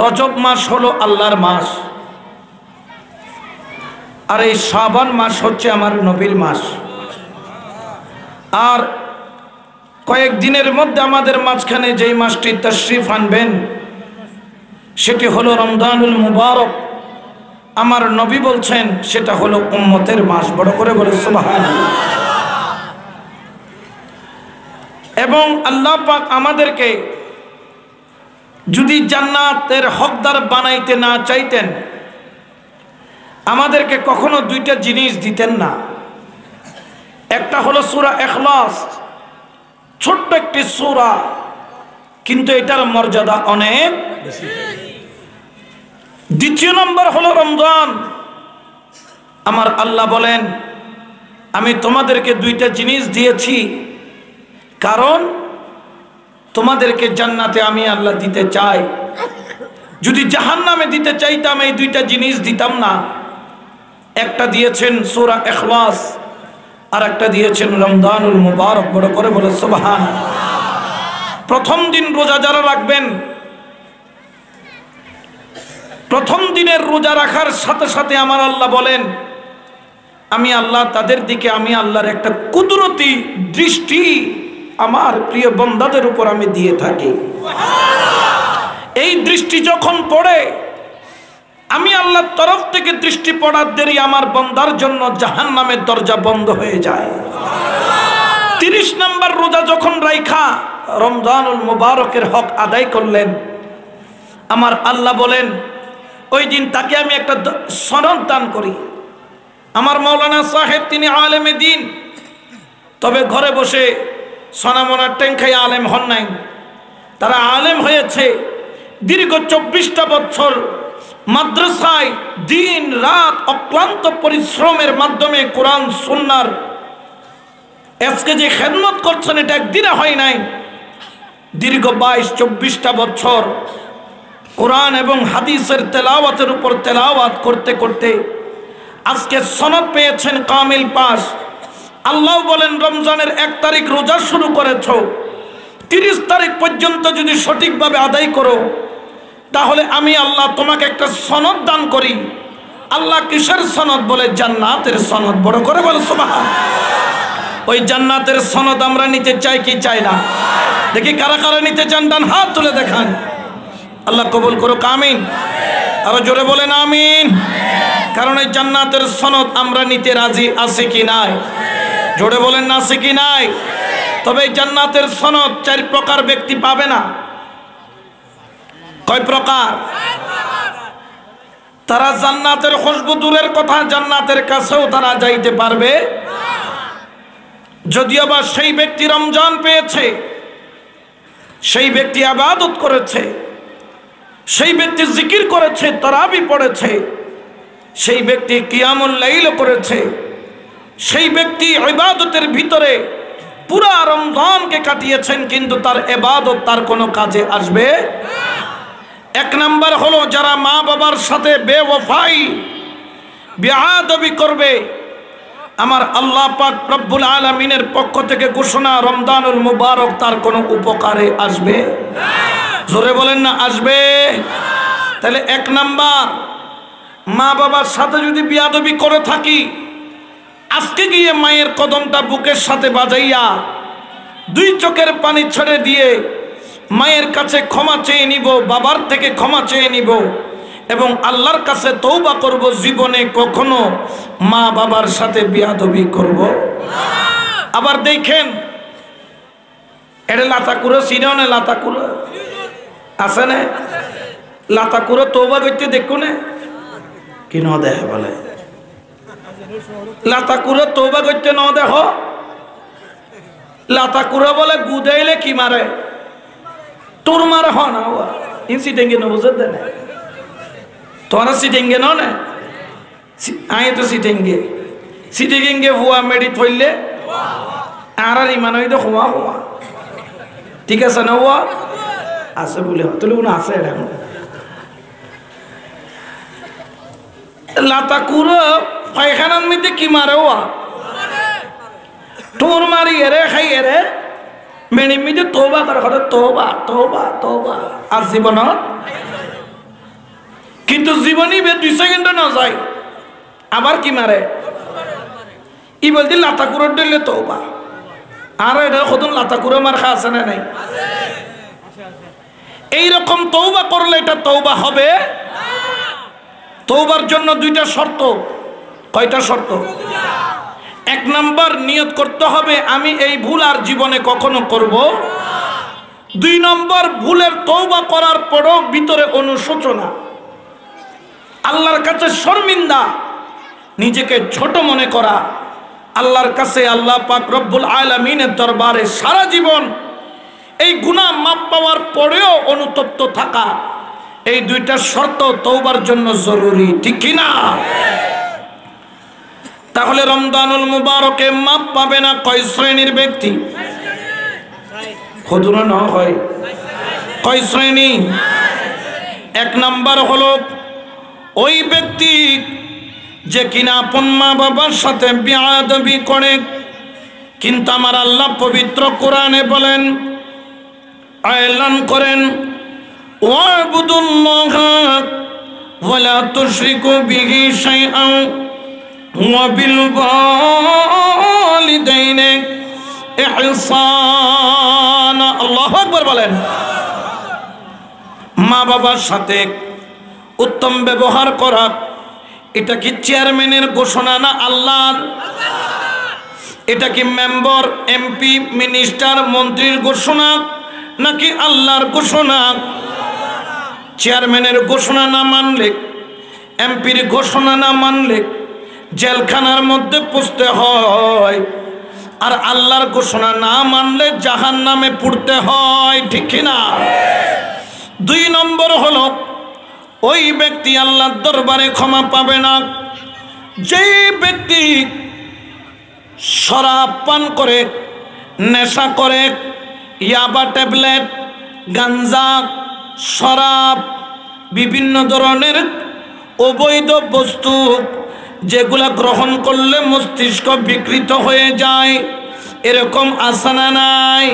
রজব মাস হলো আল্লাহর মাস, আর এই শাবান মাস হচ্ছে আমার নবীর মাস। আর কয়েকদিনের মধ্যে আমাদের মাঝখানে যেই মাসটি তাশরিফ আনবেন সেটি হলো রমজানুল মুবারক। আমার নবী বলছেন সেটা হলো উম্মতের মাস। বড় করে বলে সুবহানাল্লাহ। এবং আল্লাহ পাক আমাদেরকে যদি জান্নাতের হকদার বানাইতে না চাইতেন, আমাদেরকে কখনো দুইটা জিনিস দিতেন না। একটা হলো সূরা ইখলাস, ছোট্ট একটি সূরা, কিন্তু এটার মর্যাদা অনেক বেশি। দ্বিতীয় নম্বর হলো রমজান। আমার আল্লাহ বলেন আমি তোমাদেরকে দুইটা জিনিস দিয়েছি, কারণ তোমাদেরকে জান্নাতে আমি আল্লাহ দিতে চাই। যদি জাহান্নামে দিতে চাইতাম এই দুইটা জিনিস দিতাম না। একটা দিয়েছেন সূরা ইখলাস, আর একটা দিয়েছেন রমজানুল মুবারক। বড় করে বলে সুবহানাল্লাহ। প্রথম দিন রোজা যারা রাখবেন, প্রথম দিনের রোজা রাখার সাথে সাথে আমার আল্লাহ বলেন আমি আল্লাহ তাদের দিকে আমি আল্লাহর একটা কুদরতি দৃষ্টি আমার প্রিয় বান্দাদের উপর আমি দিয়ে থাকি। এই দৃষ্টি যখন পড়ে আমি আল্লাহর তরফ থেকে দৃষ্টি পড়ার দেরি আমার বান্দার জন্য জাহান্নামের দরজা বন্ধ হয়ে যায়। 30 নম্বর রোজা যখন রাইখা রমজানুল মুবারকের হক আদায় করলেন, আমার আল্লাহ বলেন ওই দিন তাকে আমি একটা সনদ দান করি। আমার মাওলানা সাহেব তিনি আলেমে দ্বীন, তবে ঘরে বসে সোনামোনার ট্যাঙ্কাই আলেম হন নাই। তারা আলেম হয়েছে দীর্ঘ 24টা বছর মাদ্রাসায় দিন রাত অক্লান্ত পরিশ্রমের মাধ্যমে কোরআন সুন্নাহর আজকে যে খেদমত করছেন এটা একদিনে হয় নাই। দীর্ঘ 22-24টা বছর কোরআন এবং হাদিসের তেলাওয়াতের উপর তেলাওয়াত করতে করতে আজকে সনদ পেয়েছেন কামিল পাস। আল্লাহ বলেন রমজানের 1 তারিখ রোজা শুরু করেছো, 30 তারিখ পর্যন্ত যদি সঠিকভাবে আদায় করো তাহলে আমি আল্লাহ তোমাকে একটা সনদ দান করি। আল্লাহ কিসের সনদ? বলে জান্নাতের সনদ। বড় করে বলে সুবহানাল্লাহ। ওই জান্নাতের সনদ আমরা নিতে চাই কি চাই না? দেখি কারা কারা নিতে চান, ডান হাত তুলে দেখান। আল্লাহ কবুল করুক, আমিন। আরো জোরে বলেন আমিন। কারণ এই জান্নাতের সনদ আমরা নিতে রাজি আছি কি নাই? জোরে বলেন না আছে কি নাই? তবে এই জান্নাতের সনদ 4 প্রকার ব্যক্তি পাবে না। কয় প্রকার? তারা জান্নাতের খুশবু দূরের কথা, জান্নাতের কাছেও তারা যাইতে পারবে। যদিও বা সেই ব্যক্তি রমজান পেয়েছে, সেই ব্যক্তি ইবাদত করেছে, সেই ব্যক্তি জিকির করেছে, তারাবি পড়েছে, সেই ব্যক্তি কিয়ামুল লাইল করেছে, সেই ব্যক্তি ইবাদতের ভিতরে পুরা রমজানকে কাটিয়েছেন, কিন্তু তার ইবাদত তার কোনো কাজে আসবে না। 1 নাম্বার হলো যারা মা বাবার সাথে বেওয়াফাই বেয়াদবি করবে। আমার আল্লাহ পাক রব্বুল আলামিনের পক্ষ থেকে ঘোষণা রমজানুল মুবারক তার কোনো উপকারে আসবে না। জোরে বলেন না আসবে না। তাহলে 1 নাম্বার, মা বাবার সাথে যদি বেয়াদবি করে থাকি, আজকে গিয়ে মায়ের কদমটা বুকের সাথে বাজাইয়া 2 চোখের পানি ছেড়ে দিয়ে মায়ের কাছে ক্ষমা চেয়ে নিব, বাবার থেকে ক্ষমা চেয়ে নিব এবং আল্লাহর কাছে তওবা করব, জীবনে কখনো মা বাবার সাথে বেয়াদবি করব না। আবার দেখেন এটা লাতাকুরো সিরনে লাতাকুরো আছে না? লাতাকুরো তওবা করতে দেখো না কি ন দেখে বলে লাতাকুরো তওবা করতে ন দেখো। লাতাকুরো বলে গুদাইলে কি মারে তোর মারে হ না ইনসিডেঙ্গে ন বুঝে দেন তোরা সিটেঙ্গে ন না আয় তো সিটেঙ্গে হুয়া মেডি থইলে আর ইমান হইতে হুয়া হুয়া ঠিক আছে না? হুয়া আছে বলে তুলে উনি আছে এটা লাতাকুরো পায়খানার মধ্যে কি মারে হুয়া তোর মারি এরে খাই এরে মেনি মিটে তওবা করে কথা তওবা তওবা তওবা আর জীবনত কিন্তু জীবনই 2 সেকেন্ডও না যায় আবার কি মারে ই বলতে লাতা কুড়োর দিলে তওবা আর এটা কতন লাতা কুড়ো মার খা আছে না নাই এইরকম তওবা করলে এটা তওবা হবে তওবার জন্য 2টা শর্ত কয়টা শর্ত 1 নাম্বার নিয়ত করতে হবে আমি এই ভুল আর জীবনে কখনো করব 2 নম্বর ভুলের তওবা করার পরও ভিতরে অনুশোচনা আল্লাহর কাছে শর্মিন্দা নিজেকে ছোট মনে করা আল্লাহর কাছে আল্লাহ পাক রব্বুল আলামিনের দরবারে সারা জীবন এই গুনাহ মাপ পাওয়ার পরেও অনুতপ্ত থাকা এই 2টা শর্ত তওবার জন্য জরুরি ঠিক কি না তাহলে রমজানুল মুবারকে মাপ পাবে না কয় শ্রেণীর ব্যক্তি হুজুর না হয় কয় শ্রেণী 1 নাম্বার হলো ওই ব্যক্তি যে কিনা আপন মা বাবার সাথে বেয়াদবি করে কিন্তু আমার আল্লাহ পবিত্র কোরআনে বলেন এলান করেন ওয়াবুদুল্লাহ ওয়ালা তুশরিকু বিহি শাইআন ওয়া বিল ওয়ালিদাইনি ইহসানা আল্লাহু আকবার বলেন মা বাবার সাথে উত্তম ব্যবহার করা এটা কি চেয়ারম্যানের ঘোষণা না আল্লাহর এটা কি মেম্বার এমপি মিনিস্টার মন্ত্রীর ঘোষণা নাকি আল্লাহর ঘোষণা চেয়ারম্যানের ঘোষণা না মানলে এমপির ঘোষণা না মানলে জেলখানার মধ্যে পুষতে হয় আর আল্লাহর ঘোষণা না মানলে জাহান্নামে পুড়তে হয় ঠিক কি না 2 নম্বর হলো ওই ব্যক্তি আল্লাহর দরবারে ক্ষমা পাবে না যেই ব্যক্তি শরাব পান করে নেশা করে ইয়াবা ট্যাবলেট গাঞ্জা শরাব বিভিন্ন ধরনের অবৈধ বস্তু যেগুলা গ্রহণ করলে মস্তিষ্ক বিকৃত হয়ে যায় এরকম আছে না নাই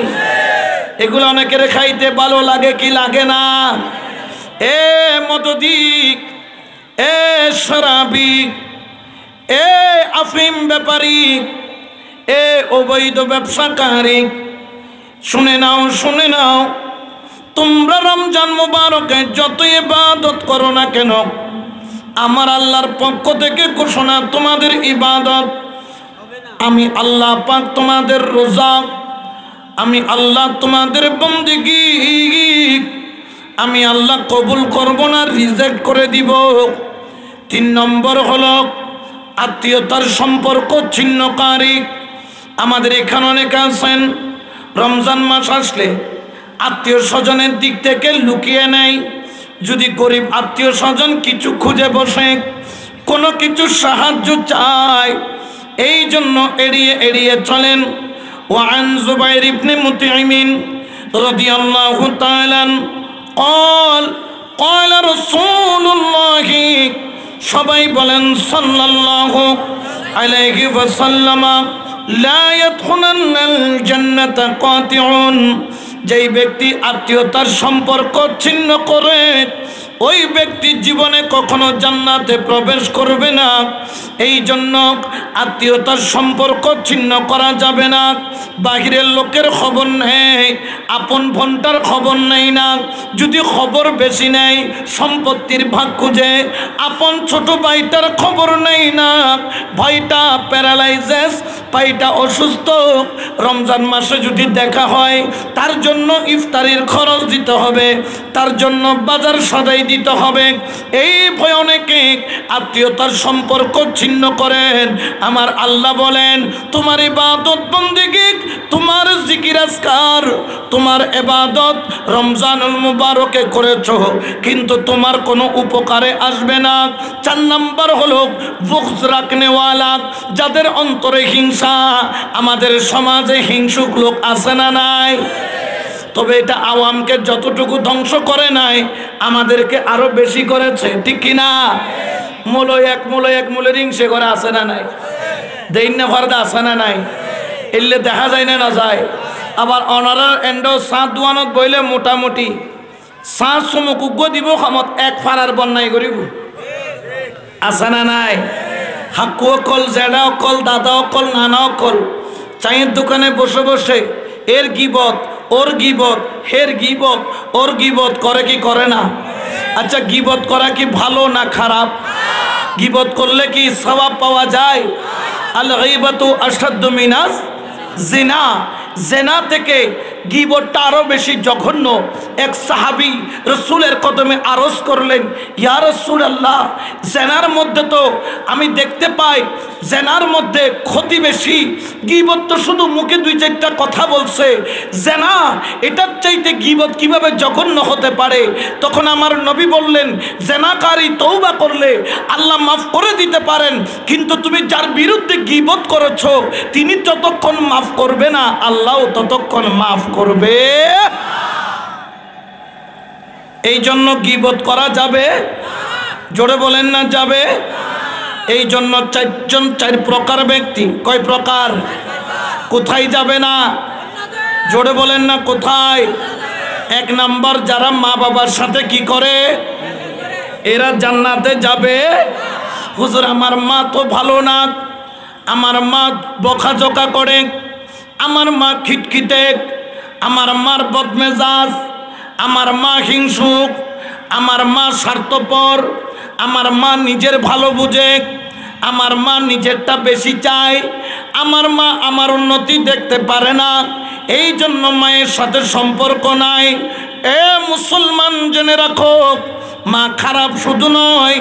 এগুলো অনেকের খাইতে ভালো লাগে কি লাগে না এ মদদিক এ শরাবিক এ আফিম ব্যাপারী এ অবৈধ ব্যবসাকারী শুনে নাও তোমরা রমজান মুবারকে যত ইবাদত করো না কেন আমার আল্লাহর পক্ষ থেকে ঘোষণা তোমাদের ইবাদত আমি আল্লাহ পাক তোমাদের রোজা আমি আল্লাহ তোমাদের বন্দেগী আমি আল্লাহ কবুল করব না রিজেক্ট করে দিব 3 নম্বর হলো আত্মীয়তার সম্পর্ক ছিন্নকারী আমাদের এখানে অনেকে আছেন রমজান মাস আসলে আত্মীয় স্বজনের দিক থেকে লুকিয়ে নেয় যদি গরিব আত্মীয় স্বজন কিছু খুঁজে বসে কোনো কিছু সাহায্য চায় এই জন্য এড়িয়ে চলেন ওয়ান জুবাইর ইবনে মুতঈমিন রাদিয়াল্লাহু তাআলা قال رسول الله সবাই বলেন সাল্লাল্লাহু আলাইহি ওয়াসাল্লাম লা ইয়াদখুলুল জান্নাতা কাতিউন যেই ব্যক্তি আত্মীয়তার সম্পর্ক ছিন্ন করে ওই ব্যক্তি জীবনে কখনো জান্নাতে প্রবেশ করবে না এই জন্য আত্মীয়তার সম্পর্ক ছিন্ন করা যাবে না বাহিরের লোকের খবর নেই আপন ভনটার খবর নেই না যদি খবর বেশি নেই সম্পত্তির ভাগ খুঁজে আপন ছোট ভাইটার খবর নেই না ভাইটা প্যারালাইসিস ভাইটা অসুস্থ রমজান মাসে যদি দেখা হয় তার জন্য ইফতারির খরচ দিতে হবে তার জন্য বাজার সদাই দিতে হবে এই ভয় অনেকে আত্মীয়তার সম্পর্ক ছিন্ন করেন আমার আল্লাহ বলেন তোমার ইবাদত বন্দেগী তোমার জিকির আজকার তোমার ইবাদত রমজানুল মুবারকে করেছো কিন্তু তোমার কোনো উপকারে আসবে না 4 নম্বর হলো বুগজ রাখনেওয়ালা যাদের অন্তরে হিংসা আমাদের সমাজে হিংসুক লোক আছে না নাই তবে এটা আওয়ামকে যতটুকু ধ্বংস করে নাই আমাদেরকে আরো বেশি করেছে ঠিক কি না মূলো এক মূলের হিংসে করে আছে না নাই দেইন না ফারদা আছে না নাই এলে দেখা যায় না যায় আবার অনারার এন্ড 7 দুয়ানত বইলে মোটামুটি সাঁ চমুকু দিব খামত এক ফারার বন্যায় করিব আছে না নাই? হাকু অকল, জেডা অকল, দাদা অকল, নানা অকল চায়ের দোকানে বসে বসে এর গিবত, ওর গিবত, হের গিবত, ওর গিবত করে কি করে না? আচ্ছা, গিবত করা কি ভালো না খারাপ? গিবত করলে কি সওয়াব পাওয়া যায়? আল গীবাতু আশাদ্দু মিনাজ জিনা। জেনা থেকে গীবতটা আরো বেশি জঘন্য। এক সাহাবী রাসূলের কদমে আরজ করলেন, ইয়া রাসূলুল্লাহ, জেনার মধ্যে তো আমি দেখতে পাই জেনার মধ্যে ক্ষতি বেশি, গীবত তো শুধু মুখে দুই চারটা কথা বলছে, জেনা এটার চাইতে গীবত কিভাবে জঘন্য হতে পারে? তখন আমার নবী বললেন, জেনাকারী তওবা করলে আল্লাহ মাফ করে দিতে পারেন, কিন্তু তুমি যার বিরুদ্ধে গীবত করেছো তিনি যতক্ষণ মাফ করবে না আল্লাহও ততক্ষণ মাফ করবে। এই জন্য গীবত করা যাবে? জোরে বলেন না যাবে? এই জন্য চার প্রকার ব্যক্তি। কয় প্রকার? কোথায় যাবে না? জোরে বলেন না কোথায়? এক নাম্বার, যারা মা বাবার সাথে কি করে, এরা জান্নাতে যাবে। হুজুর আমার মা তো ভালো না, আমার মা বকাঝকা করে, আমার মা খিটখিটে, আমার মার বদমেজাজ, আমার মা হিংসুক, আমার মা স্বার্থপর, আমার মা নিজের ভালো বুঝে, আমার মা নিজেরটা বেশি চায়, আমার মা আমার উন্নতি দেখতে পারে না, এই জন্য মায়ের সাথে সম্পর্ক নাই। এ মুসলমান জেনে রাখো, মা খারাপ শুধু নয়,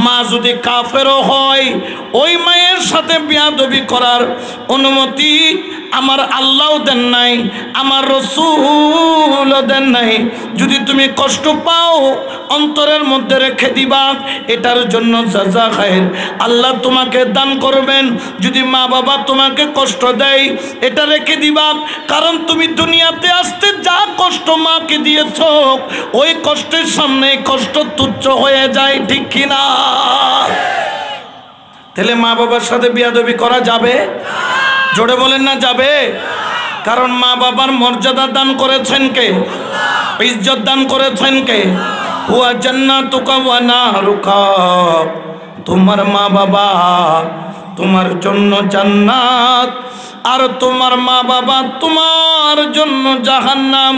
মা যদি কাফেরও হয় ওই মায়ের সাথে বেয়াদবি করার অনুমতি আমার আল্লাহও দেন নাই, আমার রাসূলও দেন নাই। যদি তুমি কষ্ট পাও অন্তরের মধ্যে রেখে দিবা, এটার জন্য জাযা খায়ের আল্লাহ তোমাকে দান করবেন। যদি মা বাবা তোমাকে কষ্ট দেয় এটা রেখে দিবা, কারণ তুমি দুনিয়াতে আসতে যা কষ্ট মাকে দিয়েছ ওই কষ্টের সামনে কষ্ট তুচ্ছ হয়ে যায়, ঠিক কিনা? তাহলে মা বাবার সাথে বেয়াদবি করা যাবে? জোরে বলেন না যাবে? কারণ মা বাবার মর্যাদা দান করেছেন কে? ইজ্জত দান করেছেন কে? হুয়া জান্নাতুকা ওয়া নারুকা। তোমার মা বাবা তোমার জন্য জান্নাত, আর তোমার মা বাবা তোমার জন্য জাহান্নাম।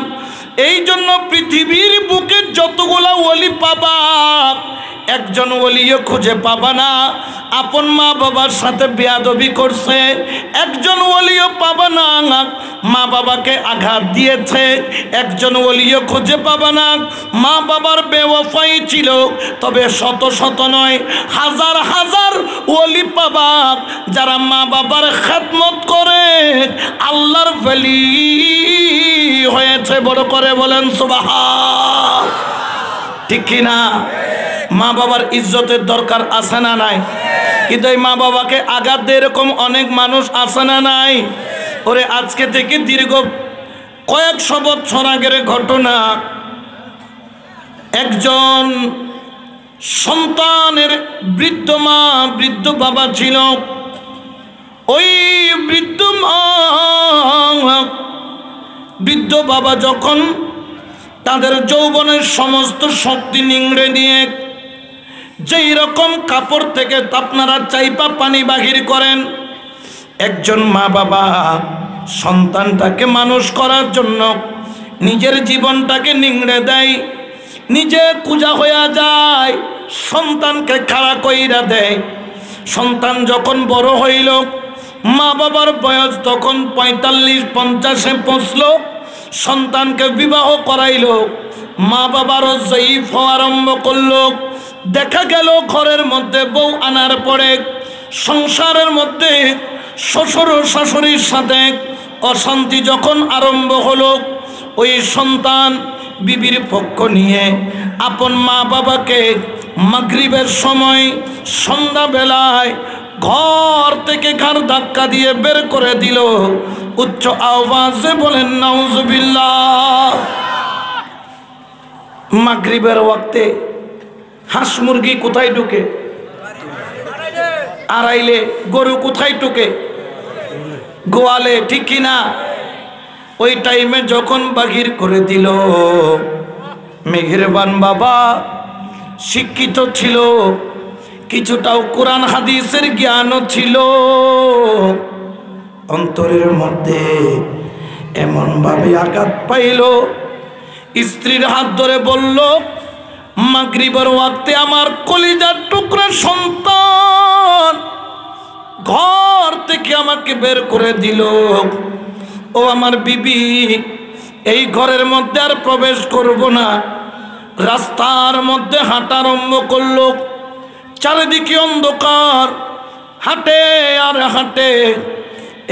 এই জন্য পৃথিবীর বুকে যতগুলা ওলি পাবা একজন ওলিও খুঁজে পাবা না আপন মা বাবার সাথে বেয়াদবি করছে, একজন ওলিও পাবা না মা বাবাকে আঘাত দিয়েছে, একজন ওলিও খুঁজে পাবা না মা বাবার বেওয়াফাই ছিল। তবে শত শত নয়, হাজার হাজার ওলি পাবা যারা মা বাবার খেদমত করে আল্লাহর ওলি হয়েছে। বড় করে বলেন সুবহান, ঠিক কিনা? মা বাবার ইজ্জতের দরকার আছে না নাই? কিন্তু এই মা বাবাকে আঘাত দিয়ে এরকম অনেক মানুষ আছে না নাই? ওরে আজকে থেকে দীর্ঘ কয়েকশো বছর আগের ঘটনা, একজন সন্তানের বৃদ্ধ মা বৃদ্ধ বাবা ছিল। ওই বৃদ্ধ মা বৃদ্ধ বাবা যখন তাদের যৌবনের সমস্ত শক্তি নিংড়ে নিয়ে যেই রকম কাপড় থেকে আপনারা চাইপা পানি বাহির করেন, একজন মা বাবা সন্তানটাকে মানুষ করার জন্য নিজের জীবনটাকে নিংড়ে দেয়, নিজে কুজা হয়ে যায়, সন্তানকে খাড়া কইরা দেয়। সন্তান যখন বড় হইল, মা বাবার বয়স তখন 45-50-এ পৌঁছল, সন্তানকে বিবাহ করাইল, মা বাবারও জয়ীফ হওয়া আরম্ভ করলো। দেখা গেল ঘরের মধ্যে বউ আনার পরে সংসারের মধ্যে শ্বশুর শাশুড়ির সাথে অশান্তি যখন আরম্ভ হলো, ওই সন্তান বিবির পক্ষ নিয়ে আপন মা বাবাকে মাগরিবের সময় সন্ধ্যাবেলায় ঘর থেকে ঘাড় ধাক্কা দিয়ে বের করে দিল। উচ্চ আওয়াজে বলেন নাউজুবিল্লাহ। মাগরিবের ওয়াক্তে হাঁস মুরগি কোথায় ঢুকে? আড়াইলে। গরু কোথায় ঢুকে? গোয়ালে, ঠিক কিনা? ওই টাইমে যখন বাহির করে দিল, মেহেরবান বাবা শিক্ষিত ছিল, কিছুটাও কোরআন হাদিসের জ্ঞানও ছিল। অন্তরের মধ্যে এমন ভাবে আঘাত পাইল, স্ত্রীর হাত ধরে বলল, মাগরিবের ওয়াক্তে আমার কলিজার টুকরা সন্তান ঘর থেকে আমাকে বের করে দিল। ও আমার বিবি, এই ঘরের মধ্যে আর প্রবেশ করব না। রাস্তার মধ্যে হাঁটা আরম্ভ করলো, চারিদিকে অন্ধকার, হাঁটে আর হাঁটে।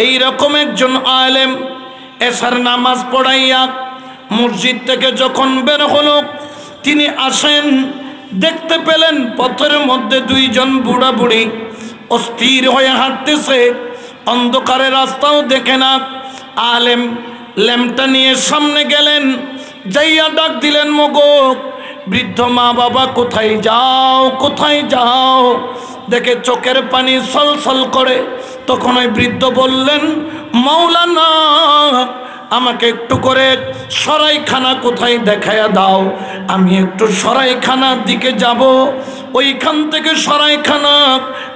এইরকম একজন আলেম এশার নামাজ পড়াইয়া মসজিদ থেকে যখন বের হলো, তিনি আসেন, দেখতে পেলেন পথের মধ্যে দুইজন বুড়া বুড়ি অস্থির হয়ে হাঁটতেছে, অন্ধকারে রাস্তাও দেখে না। আলেম ল্যাম্পটা নিয়ে সামনে গেলেন, যাইয়া ডাক দিলেন, মগো বৃদ্ধ মা বাবা কোথায় যাও, কোথায় যাও? দেখে চোখের পানি সলসল করে। তখন ওই বৃদ্ধ বললেন, মাওলানা আমাকে একটু করে সরাইখানা কোথায় দেখায়া দাও, আমি একটু সরাইখানার দিকে যাব। ওইখান থেকে সরাইখানা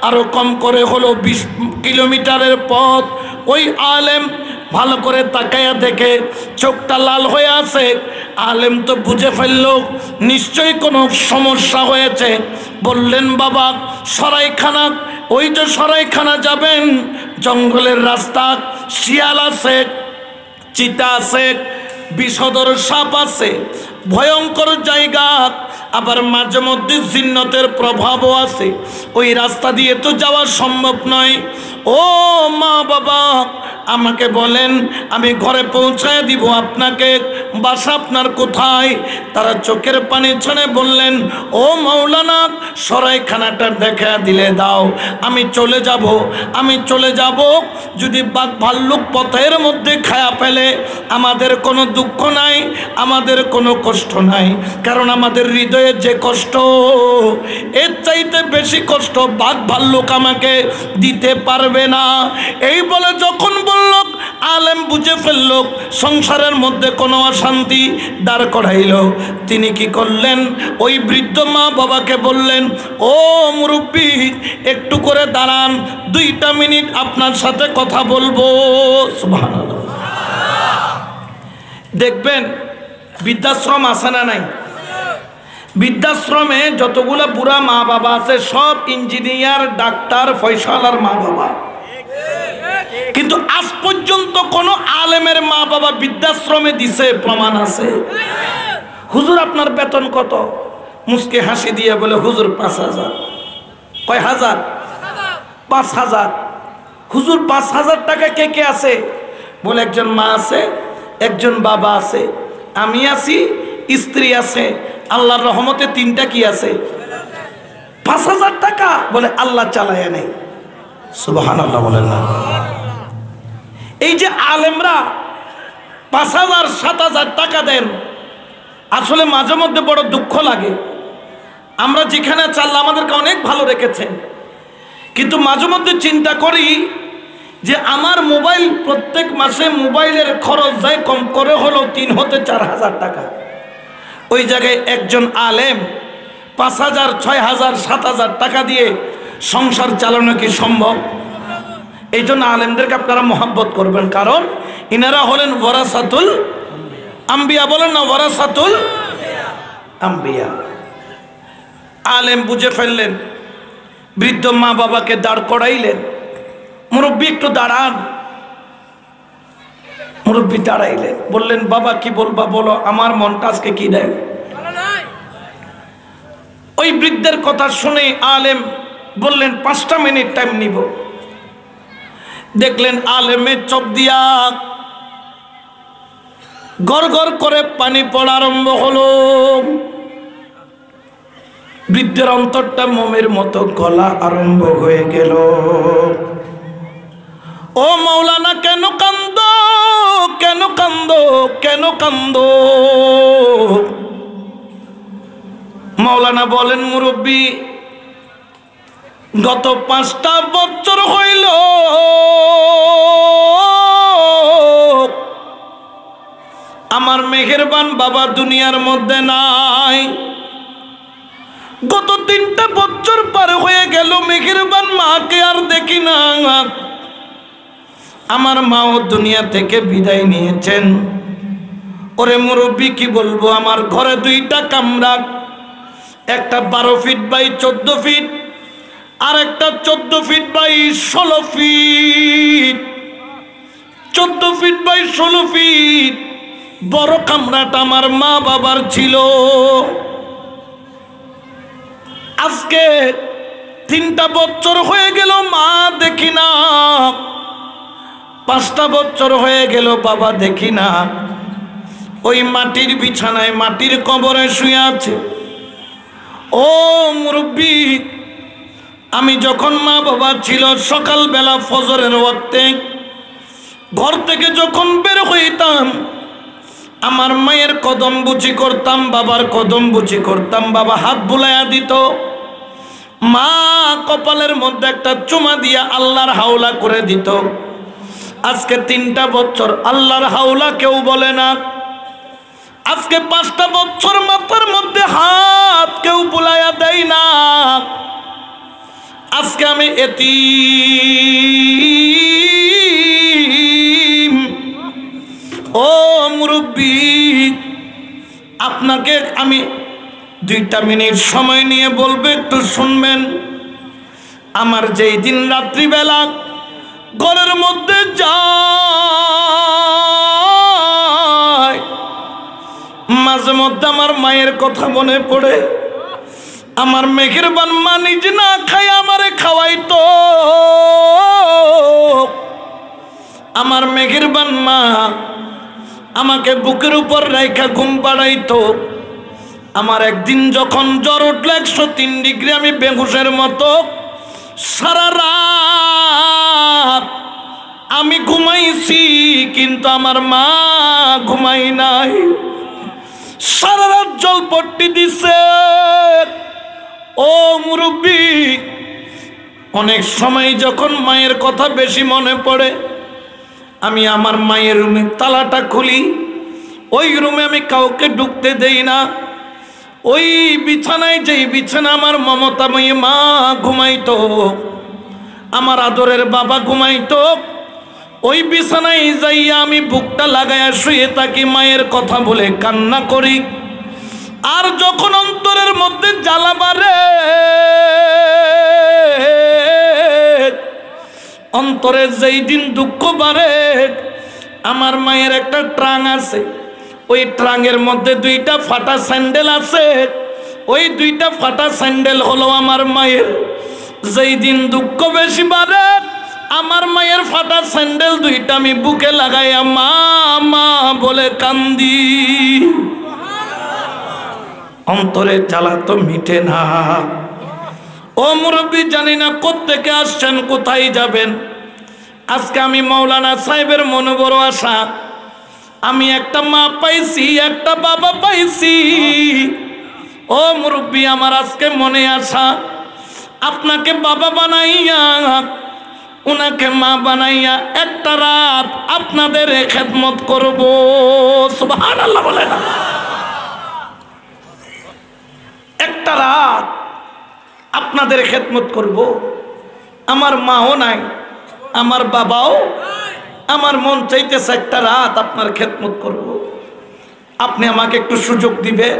আরো কম করে হলো 20 কিলোমিটারের পথ। ওই আলেম ভালো করে তাকায়া দেখে চোখটা লাল হয়ে আছে। আলেম তো বুঝে ফেলল নিশ্চয়ই কোনো সমস্যা হয়েছে। বললেন, বাবা সরাইখানা, ওই যে সরাইখানা যাবেন, জঙ্গলের রাস্তা, শিয়াল আছে, চিতা আছে, বিষধর সাপ আছে, ভয়ঙ্কর জায়গা, আবার মাঝে মধ্যে জিন্নতের প্রভাবও আছে। ওই রাস্তা দিয়ে তো যাওয়া সম্ভব নয়। ও মা বাবা, আমাকে বলেন, আমি ঘরে পৌঁছায় দিব আপনাকে। বাসা আপনার কোথায়? তারা চোখের পানি ছেড়ে বললেন, ও মাওলানা সরাইখানাটা দেখা দিলে দাও, আমি চলে যাব, আমি চলে যাব। যদি বাঘ ভাল্লুক পথের মধ্যে খায়া ফেলে আমাদের কোনো দুঃখ নাই, আমাদের কোনো কষ্ট নাই, কারণ আমাদের হৃদয়ে যে কষ্ট, এর চাইতে বেশি কষ্ট বাঘ ভাল্লুক আমাকে দিতে পারবে না। এই বলে যখন বলল, আলেম বুঝে ফেলল সংসারের মধ্যে কোনো অশান্তি দাঁড় করাইল। তিনি কি করলেন, ওই বৃদ্ধ মা বাবাকে বললেন, ও মুরব্বী একটু করে দাঁড়ান, 2টা মিনিট আপনার সাথে কথা বলবো। সুবহানাল্লাহ। দেখবেন বৃদ্ধাশ্রম আছে না নাই? বৃদ্ধাশ্রমে যতগুলো বুড়া মা বাবা আছে সব ইঞ্জিনিয়ার, ডাক্তার, পয়সাওয়ালার মা বাবা। কিন্তু আজ পর্যন্ত কোন আলেমের মা বাবা বৃদ্ধাশ্রমে দিছে প্রমাণ আছে? হুজুর আপনার বেতন কত? মুস্কে হাসি দিয়ে বলে, হুজুর 5,000। কয় হাজার? 5,000। হুজুর 5,000 টাকা কে কে আছে? বলে, একজন মা আছে, একজন বাবা আছে, আমি আছি, স্ত্রী আছে, আল্লাহর রহমতে 3টা কি আছে। 5,000 টাকা বলে আল্লাহ চালায় নেই। সুবহানাল্লাহ বলেন না? এই যে আলেমরা 5,000 7,000 টাকা দেন, আসলে মাঝে মধ্যে বড় দুঃখ লাগে। আমরা যেখানে আছে আল্লাহ আমাদেরকে অনেক ভালো রেখেছেন, কিন্তু মাঝে মধ্যে চিন্তা করি যে আমার মোবাইল প্রত্যেক মাসে মোবাইলের খরচ যায় কম করে হলো 3 হতে 4,000 টাকা। ওই জায়গায় একজন আলেম 5,000 6,000 7,000 টাকা দিয়ে সংসার চালানো কি সম্ভব? এই জন্য আলেমদেরকে আপনারা মহব্বত করবেন, কারণ ইনারা হলেন ওয়ারাসাতুল আম্বিয়া। বলেন না, ওয়ারাসাতুল আম্বিয়া। আলেম বুঝে ফেললেন, বৃদ্ধ মা বাবাকে দাঁড় করাইলেন, মুরব্বী একটু দাঁড়ান। মুরব্বী দাঁড়াইলেন, বললেন, বাবা কি বলবা বলো, আমার মনটা আজকে কি দেয়। ওই বৃদ্ধের কথা শুনে আলেম বললেন, 5টা মিনিট টাইম নিব। দেখলেন আলেমের চোখ দিয়া গড় গড় করে পানি পড়া আরম্ভ হলো। বৃদ্ধের অন্তরটা মোমের মতো গলা আরম্ভ হয়ে গেল। ও মাওলানা কেন কান্দো, কেন কান্দো, কেন কান্দো? মাওলানা বলেন, মুরব্বী গত 5টা বছর হইল আমার মেহেরবান বাবা দুনিয়ার মধ্যে নাই। গত 3টা বছর পার হয়ে গেল, মেহেরবান মাকে আর দেখি না। আমার মাও দুনিয়া থেকে বিদায় নিয়েছেন। ওরে মুরব্বী কি বলবো, আমার ঘরে 2টা কামরা, একটা 12 ফিট বাই 14 ফিট, আর একটা 14 feet by 16 feet. 14 feet by 16 feet বড় কামরাটা আমার মা বাবার ছিল। আজকে 3টা বছর হয়ে গেল মা দেখি না, 5টা বছর হয়ে গেল বাবা দেখি না। ওই মাটির বিছানায় মাটির কবরে শুয়ে আছে। ও মুরব্বী, আমি যখন মা বাবা ছিল, সকালবেলা ফজরের ওয়াক্তে ঘর থেকে যখন বের হইতাম, আমার মায়ের কদম বুঝি করতাম, বাবার কদম বুঝি করতাম। বাবা হাত বুলাইয়া দিত, মা কপালের মধ্যে একটা চুমা দিয়া আল্লাহর হাওলা করে দিত। আজকে 3টা বছর আল্লাহর হাওলা কেউ বলে না। আজকে 5টা বছর মাথার মধ্যে হাত কেউ বুলাইয়া দেয় না। আজকে আমি এতিম। ও মুরব্বী, আপনাকে আমি 2টা মিনিট সময় নিয়ে বলবো, একটু শুনবেন। আমার যেই দিন রাত্রিবেলা ঘরের মধ্যে যায়, মাঝে মধ্যে আমার মায়ের কথা মনে পড়ে। আমার মেহেরবান মা নিজে না খাই আমারে খাওয়াইতো। আমার মেহেরবান মা আমাকে বুকের উপর রাইখা ঘুম পাড়াইতো। আমার একদিন যখন জ্বর উঠল 103 ডিগ্রি, আমি বেহুশের মতো সারা রাত আমি ঘুমাইছি, কিন্তু আমার মা ঘুমাই নাই। সারা রাত জলপট্টি দিছে। ও মুরব্বী, অনেক সময় যখন মায়ের কথা বেশি মনে পড়ে, আমি আমার মায়ের রুমের তালাটা খুলি। ওই রুমে আমি কাউকে ঢুকতে দেই না। ওই বিছানায়, যেই বিছানা আমার মমতাময়ী মা ঘুমাইতো, আমার আদরের বাবা ঘুমাইতো, ওই বিছানায় যাইয়া আমি বুকটা লাগাইয়া শুয়ে থাকি, মায়ের কথা বলে কান্না করি। আর যখন অন্তরের মধ্যে জ্বালা বাড়ে, অন্তরে যেই দিন দুঃখ বাড়ে, আমার মায়ের একটা ট্রাং আছে, ওই ট্রাঙের মধ্যে 2টা ফাটা স্যান্ডেল আছে। ওই 2টা ফাটা স্যান্ডেল হলো আমার মায়ের। যেই দিন দুঃখ বেশি বাড়ে, আমার মায়ের ফাটা স্যান্ডেল 2টা আমি বুকে লাগাইয়া মা মা বলে কান্দি। অন্তরে জ্বালা তো মিটে না। ও মুরব্বী, জানি না কোত্থেকে আসছেন, কোথায় যাবেন। আজকে আমি মাওলানা সাহেবের মনে বড় আশা, আমি একটা মা পাইছি, একটা বাবা পাইছি। ও মুরব্বী, আমার আজকে মনে আসা, আপনাকে বাবা বানাইয়া, উনাকে মা বানাইয়া একটা রাত আপনাদের খেদমত করব। সুবহানাল্লাহ বলে না? একটা রাত আপনাদের খেদমত করব। আমার মাও নাই, আমার বাবাও, আমার মন চাইতেছে একটা রাত আপনার খেদমত করব। আপনি আমাকে একটু সুযোগ দিবেন,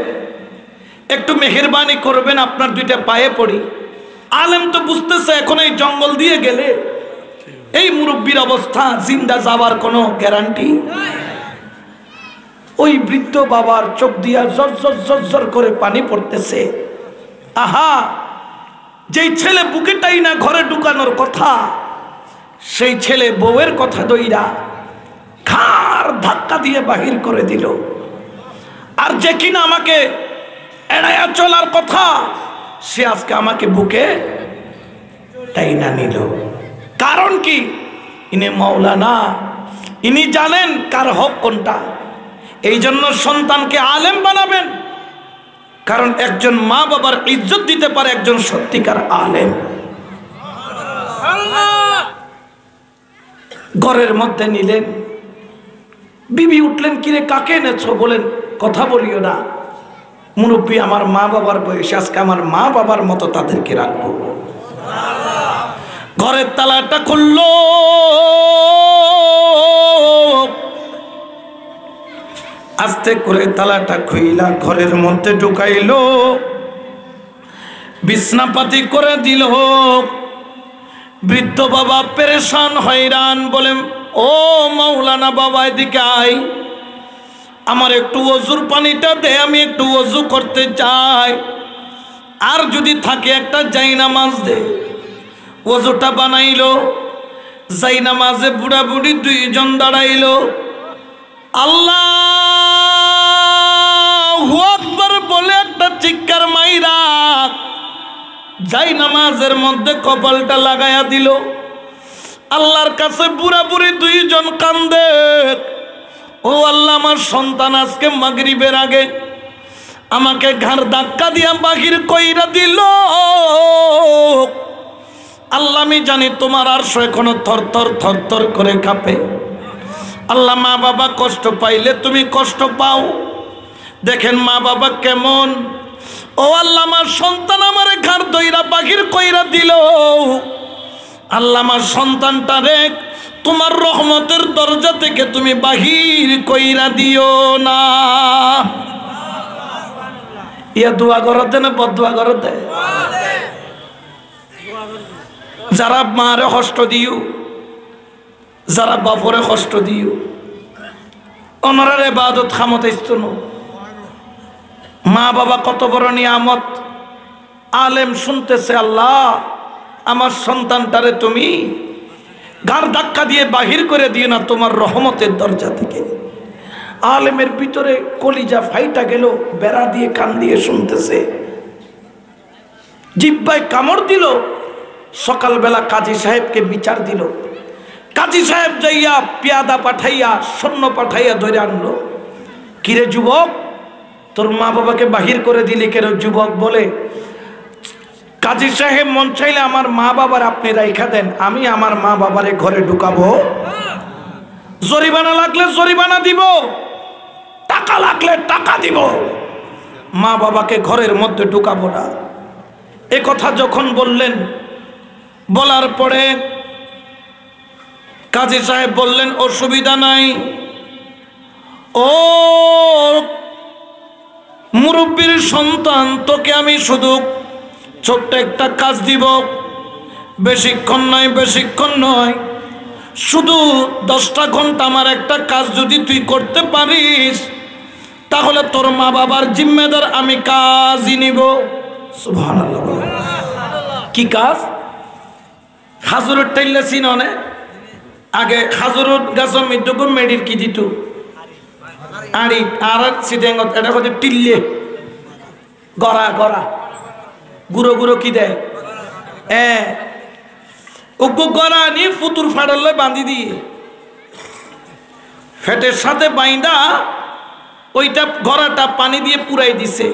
একটু মেহেরবানি করবেন, আপনার 2টা পায়ে পড়ি। আলেম তো বুঝতেছে এখন এই জঙ্গল দিয়ে গেলে এই মুরব্বীর অবস্থা, জিন্দা যাওয়ার কোনো গ্যারান্টি। ওই বৃদ্ধ বাবার চোখ দিয়া ঝরঝর করে পানি পড়তেছে। আহা, যেই ছেলে বুকেটাই না ঘরে ঢুকানোর কথা, সেই ছেলে বউয়ের কথা দইরা ঘাড় ধাক্কা দিয়ে বাহির করে দিল। আর যে কিনা আমাকে এড়াইয়া চলার কথা, সে আজকে আমাকে বুকে টাইনা নিল। কারণ কি? ইনি মাওলানা, ইনি জানেন কার হক কোনটা। এই জন্য সন্তানকে আলেম বানাবেন, কারণ একজন মা বাবার ইজ্জত দিতে পারে একজন সত্যিকার আলেম। ঘরের মধ্যে নিলেন, বিবি উঠলেন, কিরে কাকে এনেছো? বলেন কথা বলিও না, মুরব্বী আমার মা বাবার বয়সে, আজকে আমার মা বাবার মতো তাদেরকে রাখবো। ঘরের তালাটা খুললো, আস্তে করে তালাটা খুইলা ঘরের মধ্যে ঢুকাইলো, বিছনাপাতি করে দিল। বৃদ্ধ বাবা পেরেশান হয়রান, বলেন ও মাওলানা বাবা এদিকে আয়, আমার একটু ওযুর পানিটা দে, আমি একটু ওযু করতে চাই, আর যদি থাকে একটা জায়নামাজ দে। ওযুটা বানাইলো, জায়নামাজে বুড়া বুড়ি দুইজন দাঁড়াইলো। আল্লাহু আকবার বলে একটা চিৎকার মাইরা জায়নামাজের মধ্যে কপালটা লাগায়া দিল। আল্লাহর কাছে বুড়া বুড়ি দুইজন কান্দে, ও আল্লাহ আমার সন্তান আজকে মাগরিবের আগে আমাকে ঘাড় ধাক্কা দিয়া বাহির কইরা দিল। আল্লাহ আমি জানি তোমার আরশ এখনো থরথর থরথর করে কাঁপে। আল্লাহ মা বাবা কষ্ট পাইলে তুমি কষ্ট পাও, দেখেন মা বাবা কেমন। ও আল্লাহ আমার সন্তান আমার ঘাড় ধইরা বাহির কইরা দিল। আল্লাহ আমার সন্তানটারে তোমার রহমতের দরজা থেকে তুমি বাহির কইরা দিও না। ইয়া দোয়া করতে না বদদোয়া করতে? যারা মারে কষ্ট দিও, যারা বাপরে কষ্ট দিও, ওনার ইবাদত খামত ইস্তনো। মা বাবা কত বড় নিয়ামত। আলেম শুনতেছে, আল্লাহ আমার সন্তানটারে তুমি ঘাড় ধাক্কা দিয়ে বাহির করে দিও না তোমার রহমতের দরজা থেকে। আলেমের ভিতরে কলিজা ফাইটা গেল, বেড়া দিয়ে কান দিয়ে শুনতেছে, জিহ্বায় কামড় দিল। সকালবেলা কাজী সাহেবকে বিচার দিল। কাজী সাহেব যাইয়া পেয়াদা পাঠাইয়া সৈন্য পাঠাইয়া ধরে আনলো। কিরে যুবক, তোর মা বাবাকে বাহির করে দিলি কেন? যুবক বলে, কাজী সাহেব মন চাইলে আমার মা বাবার আপনি রাইখা দেন, আমি আমার মা বাবারে ঘরে ঢুকাবো, জরিমানা লাগলে জরিমানা দিব, টাকা লাগলে টাকা দিব, মা বাবাকে ঘরের মধ্যে ঢুকাবো না। এ কথা যখন বললেন, বলার পরে কাজী সাহেব বললেন অসুবিধা নাই, ও মুরব্বীর সন্তান, তোকে আমি শুধু ছোট্ট একটা কাজ দিব, বেশিক্ষণ নয়, বেশিক্ষণ নয়, শুধু 10টা ঘন্টা আমার একটা কাজ যদি তুই করতে পারিস, তাহলে তোর মা বাবার জিম্মেদার আমি কাজই নিব। সুবহানাল্লাহ। কি কাজ? খাজুরের টাইলে চিননে? আগে খাজুরের গাছের মৃত্যু মেডির কি দিত আড়ি, আর সিটেঙ্গত এটা হচ্ছে টিল্লে, গড়া গড়া, গুঁড়ো গুঁড়ো কি দেয়, উগ্র গড়া নিয়ে ফুতুর ফাটালে বাঁধি দিয়ে ফেটের সাথে বাইন্দা ওইটা গড়াটা পানি দিয়ে পুরাই দিছে।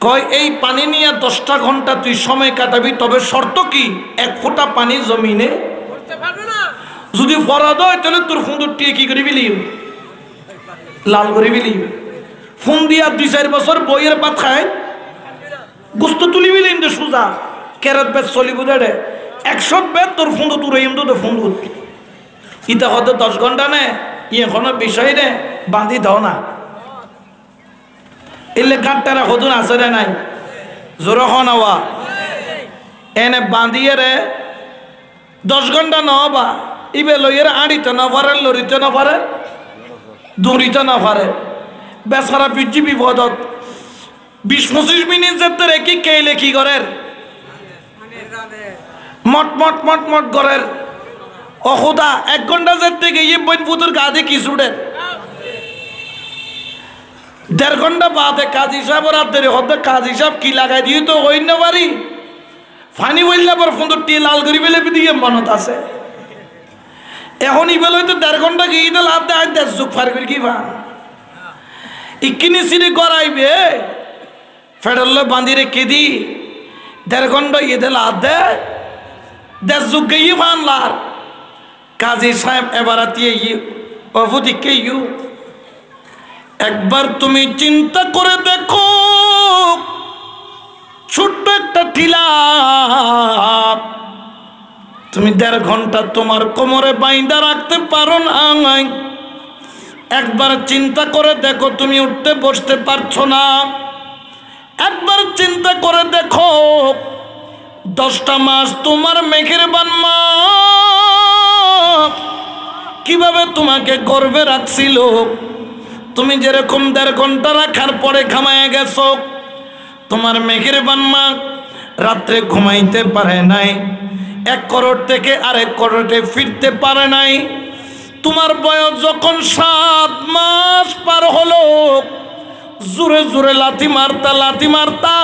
কয় এই পানি নিয়ে 10টা ঘন্টা তুই সময় কাটাবি, তবে শর্ত কি, 1 ফোঁটা পানি জমিনে যদি ফরাদ হয় তাহলে তোর ফুঁদুর টিয়ে কি করে বিলি, লাল করে বিলি। ফোন দিয়া 2-4 বছর বইয়ের পাত খায়, গুস্ত তুলি বিলিম দে সুজা কেরাত বেদ চলিব দেড়ে 100 বেদ তোর ফুঁদু তুর তো ফুঁদু ইতা হতে 10 ঘন্টা নে, এখনো বিষয় নে বাঁধি দাও না। এলে গাঁটটারা হতুন আছে রে নাই, জোর হওয়া এনে বাঁধিয়ে রে 10 ঘন্টা নহবা ইবে লইয়ের আড়িতে না পারে, লড়িতে না পারে, দৌড়িতে না পারে, বেচারা পিজি বিপদত 20-25 মিনিট যেতে রেখি কেইলে কি করের মট মট মট মট করের অখুদা 1 ঘন্টা যেতে গিয়ে বইন পুতুর গা দিয়ে কি ছুটের 1.5 ঘন্টা বাদে কাজী সাহেবের হাত ধরে হতে কাজী সাহেব কি লাগাই দিয়ে তো হই না পারি ফানি বললে পর ফোন টি লাল করি বেলে দিয়ে মনত আছে। এখন ইবেল হয়তো 1.5 ঘন্টা গিয়ে দিল হাত দেয় 10 যুগ ফার করে কি ভান ইকিনি সিঁড়ি গড়াইবে ফেডারলে বাঁধি রেখে দি 1.5 ঘন্টা ইয়ে দিল হাত দেয় 10 যুগ গিয়ে ভান লার। কাজী সাহেব এবার আতিয়ে অবদিকে একবার তুমি চিন্তা করে দেখো, ছোট্ট একটা টিলা তুমি 1.5 ঘন্টা তোমার কোমরে বাইন্ধা রাখতে পারো না। একবার চিন্তা করে দেখো তুমি উঠতে বসতে পারছো না। একবার চিন্তা করে দেখো 10টা মাস তোমার মেঘের বানমা কিভাবে তোমাকে গর্ভে রাখছিল। তুমি যেরকম 1.5 ঘন্টা রাখার পরে ঘামায় গেছো, তোমার মেঘের বানমা রাত্রে ঘুমাইতে পারে নাই, 1 করোড় থেকে আরেক করোড়ে ফিরতে পারে নাই। তোমার বয়স যখন 7 মাস পার হলো, জোরে জোরে লাথি মারতা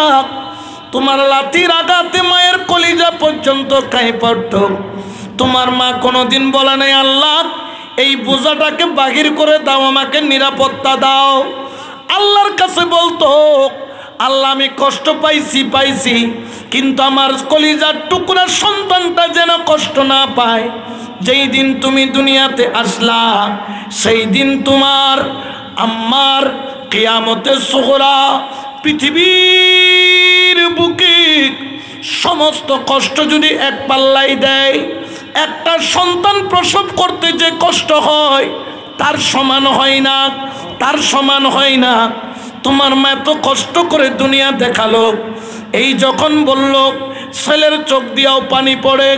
তোমার লাথির আঘাতে মায়ের কলিজা পর্যন্ত কাঁপে পড়ত। তোমার মা কোনোদিন বলে নাই আল্লাহ এই বোঝাটাকে বাহির করে দাও, আমাকে নিরাপত্তা দাও। আল্লাহর কাছে বলতো আল্লাহ আমি কষ্ট পাইছি, কিন্তু আমার কলিজার টুকরা সন্তানটা যেন কষ্ট না পায়। যেই দিন তুমি দুনিয়াতে আসলা সেই দিন তোমার আম্মার কিয়ামতের সুগরা পৃথিবীর বুকে সমস্ত কষ্ট যদি এক পাল্লাই দেয়, একটা সন্তান প্রসব করতে যে কষ্ট হয় তার সমান হয় না। তোমার মা এত কষ্ট করে দুনিয়া দেখালো, এই যখন বলল ছেলের চোখ দিয়াও পানি পড়ে,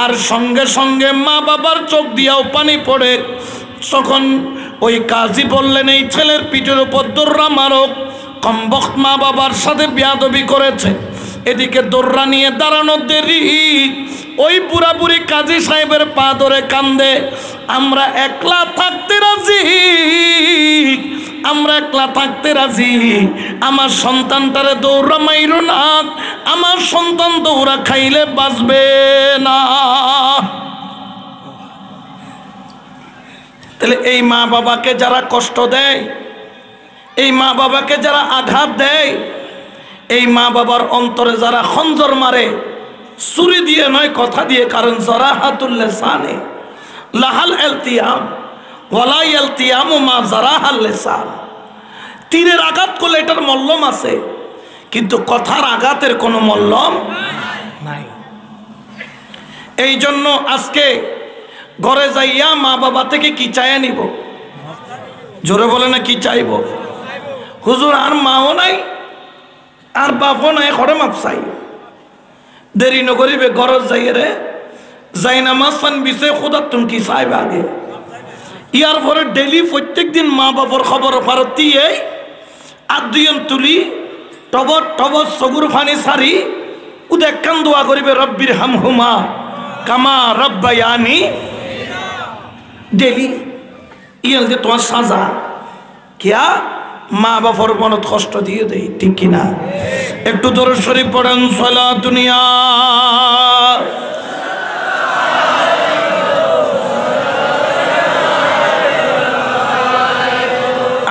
আর সঙ্গে সঙ্গে মা বাবার চোখ দিয়াও পানি পড়ে। তখন ওই কাজী বললেন এই ছেলের পিঠের উপর দৌড়া মারো, কমবখ্ত মা বাবার সাথে বেয়াদবি করেছে। এদিকে দৌড়া নিয়ে দাঁড়ানো দেরি, ওই বুড়া বুড়ি কাজী সাহেবের পা ধরে কান্দে, আমরা একলা থাকতে রাজি, আমার সন্তানটারে দৌড়া মাইরো না, আমার সন্তান দৌড়া খাইলে বাঁচবে না। তাহলে এই মা বাবাকে যারা কষ্ট দেয়, এই মা বাবাকে যারা আঘাত দেয়, এই মা বাবার অন্তরে যারা খঞ্জর মারে, ছুরি দিয়ে নয় কথা দিয়ে, কারণ জারাহাতুল লিসানে লাহাল ইলতিয়াম ওয়ালা ইলতিয়ামু মা জারাহাল লিসান। তীরের আঘাত করলে এটার মল্লম আছে, কিন্তু কথার আঘাতের কোনো মল্লম নাই। এই জন্য আজকে ঘরে যাইয়া মা বাবা থেকে কি চাইয়া নিব? জোরে বলে না কি চাইব? হুজুর আর মাও নাই আর বাপও নাই, ঘরে মাপ চাই। দেরি নকরিবে ঘর যাইয়ে রে যাই নামাজ পান বিষয় খোদা তুমি কি চাইবে আগে। ইয়ার পরে ডেলি প্রত্যেক দিন মা বাবার খবর ফারতি আর দুইজন তুলি টবর টবর সগুর ফানি সারি উদে কান দোয়া করিবে রব্বির হামহুমা কামা রব্বায়ানি ডেলি। ইয়াল যে তোমার সাজা কিয়া মা বাবার মনত কষ্ট দিয়ে দেয়, ঠিক কিনা? একটু দরুদ শরীফ পড়েন সালা দুনিয়া।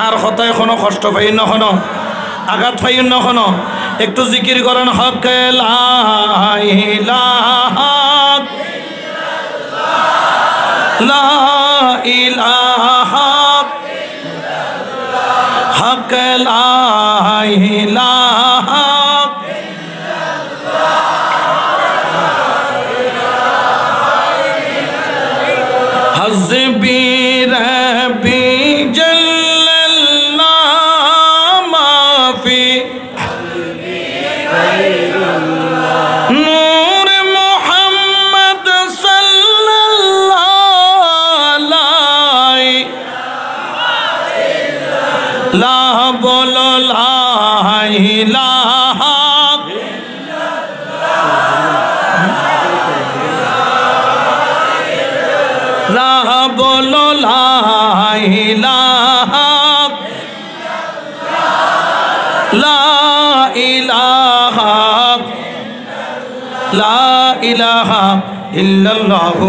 আর হতা এখনো কষ্ট পাই না, হনো আঘাত পাই না, হনো একটু জিকির করেন হক লা ইলাহা লা ইলাহা হক লা ইলাহা হাসবি রব্বি জাল্লাল্লাহ মাফি নূর মুহাম্মদ সাল্লাল্লাহু লা বলো লা ইলাহা লা বলো লা ইলাহা লা ইলাহা লা ইলাহা ইল্লাল্লাহু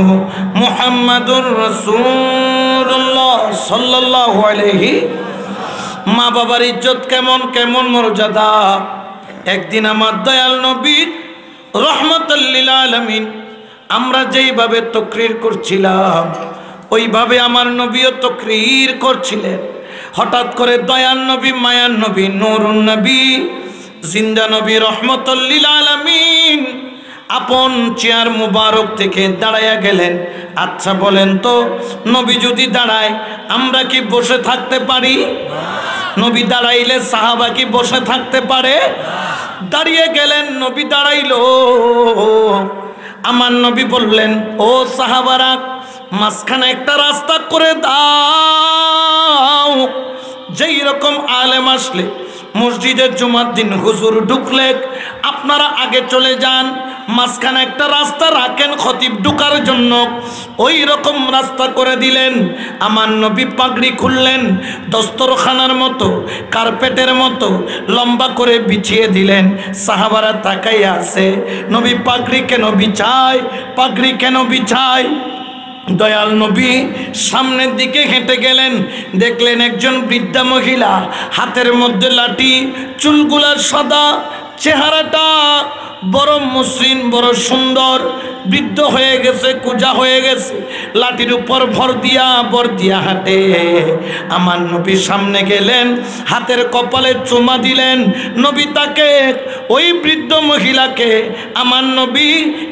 মুহাম্মাদুর রাসূলুল্লাহ সাল্লাল্লাহু আলাইহি। মা বাবার ইজ্জত কেমন কেমন মর্যাদা। একদিন আমার দয়াল নবী রাহমাতুল লিল আলামিন আমরা যেইভাবে তাকরীর করছিলাম, ওইভাবে আমার নবীও তাকরীর করছিলেন। হঠাৎ করে দয়াল নবী, মায়ার নবী, নূরুন নবী, জিন্দা নবী, রহমতুল লিল আলামিন আপন চেয়ার মুবারক থেকে দাঁড়ায়া গেলেন। আচ্ছা বলেন তো, নবী যদি দাঁড়ায় আমরা কি বসে থাকতে পারি? নবী দাঁড়াইলে সাহাবা কি বসে থাকতে পারে? দাঁড়িয়ে গেলেন, নবী দাঁড়াইলো। আমার নবী বললেন, ও সাহাবারা, মাঝখানে একটা রাস্তা করে দাও। যেই রকম আলেম আসলে মসজিদের জুমার দিন হুজুর ঢুকলে আপনারা আগে চলে যান, মাঝখানে একটা রাস্তা রাখেন খতিব ঢুকার জন্য। ওই রকম রাস্তা করে দিলেন। আমার নবী পাগড়ি খুললেন, দস্তরখানার মতো, কার্পেটের মতো লম্বা করে বিছিয়ে দিলেন। সাহাবারা তাকাইয়া আছে, নবী পাগড়ি কেন বিছায়, পাগড়ি কেন বিছায়? দয়াল নবী সামনের দিকে হেঁটে গেলেন, দেখলেন একজন বৃদ্ধা মহিলা, হাতের মধ্যে লাঠি, চুলগুলা সাদা, চেহারাটা বড় মসৃণ, বড় সুন্দর, বৃদ্ধ হয়ে গেছে, কুজা হয়ে গেছে, লাঠির উপর ভর দিয়া হাঁটে। আমার নবী সামনে গেলেন, হাতের কপালে চুমা দিলেন। নবী তাকে, ওই বৃদ্ধ মহিলাকে আমার নবী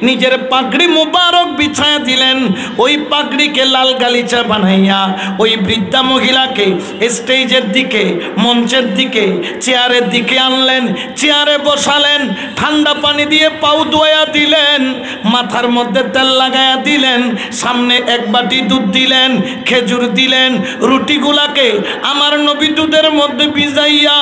নিজের পাগড়ি মুবারক বিছায়া দিলেন। ওই পাগড়িকে লাল গালিচা বানাইয়া ওই বৃদ্ধা মহিলাকে স্টেজের দিকে, মঞ্চের দিকে, চেয়ারের দিকে আনলেন, চেয়ারে বসালেন, ঠান্ডা পানি দিয়ে পাও ধোয়া দিলেন, মাথার মধ্যে তেল লাগায়া দিলেন, সামনে এক বাটি দুধ দিলেন, খেজুর দিলেন, রুটিগুলাকে আমার নবী দুধের মধ্যে ভিজাইয়া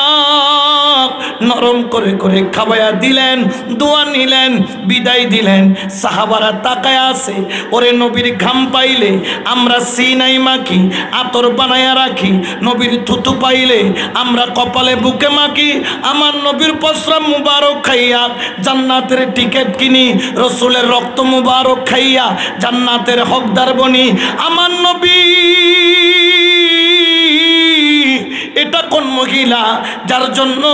নরম করে করে খাওয়াইয়া দিলেন, দোয়া নিলেন, বিদায় দিলেন। সাহাবারা তাকায় আছে। ওরে নবীর ঘাম পাইলে আমরা সিনাই মাখি, আতর বানাইয়া রাখি, নবীর থুতু পাইলে আমরা কপালে বুকে মাখি, আমার নবীর পশরা মুবারক খাইয়া জান্নাতের টিকিট কিনি, রসুলের রক্ত মুবারক খাইয়া জান্নাতের হকদার বনি। আমার নবী এটা কোন মহিলা যার জন্য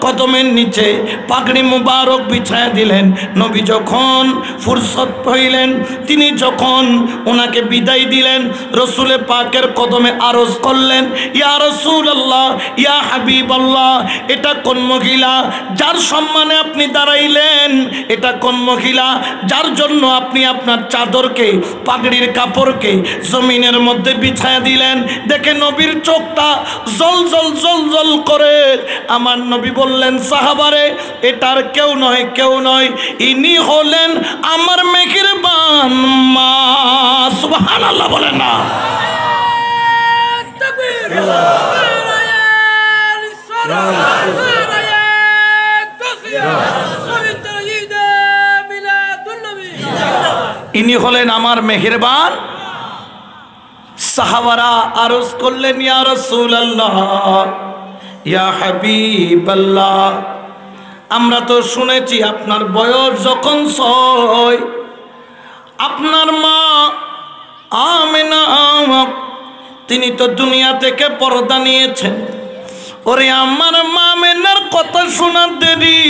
কদমের নিচে পাগড়ি মুবারক বিছায়া দিলেন? নবী যখন ফুরসত হইলেন, তিনি যখন ওনাকে বিদায় দিলেন, রসুলে পাকের কদমে আরজ করলেন, ইয়া রাসূলুল্লাহ, ইয়া হাবিবাল্লাহ, এটা কোন মহিলা যার সম্মানে আপনি দাঁড়াইলেন? এটা কোন মহিলা যার জন্য আপনি আপনার চাদরকে, পাগড়ির কাপড়কে জমিনের মধ্যে বিছায়া দিলেন? দেখে নবীর চোখটা জল জল জল জল করে। আমার নবী বললেন, সাহাবারে, এটার কেউ নয়, কেউ নয়, ইনি হলেন আমার মেহেরবান মা। সুবহানাল্লাহ বলেন না? ইনি হলেন আমার মেহেরবান। সাহাবারা আরজ করলেন, ইয়া রাসূলুল্লাহ, ইয়া হাবিবাল্লাহ, আমরা তো শুনেছি আপনার বয়স যখন 6, আপনার মা আমেনা তিনি তো দুনিয়া থেকে পর্দা নিয়েছেন। ওরে আমার মা আমেনার কথা শোনার দেরি,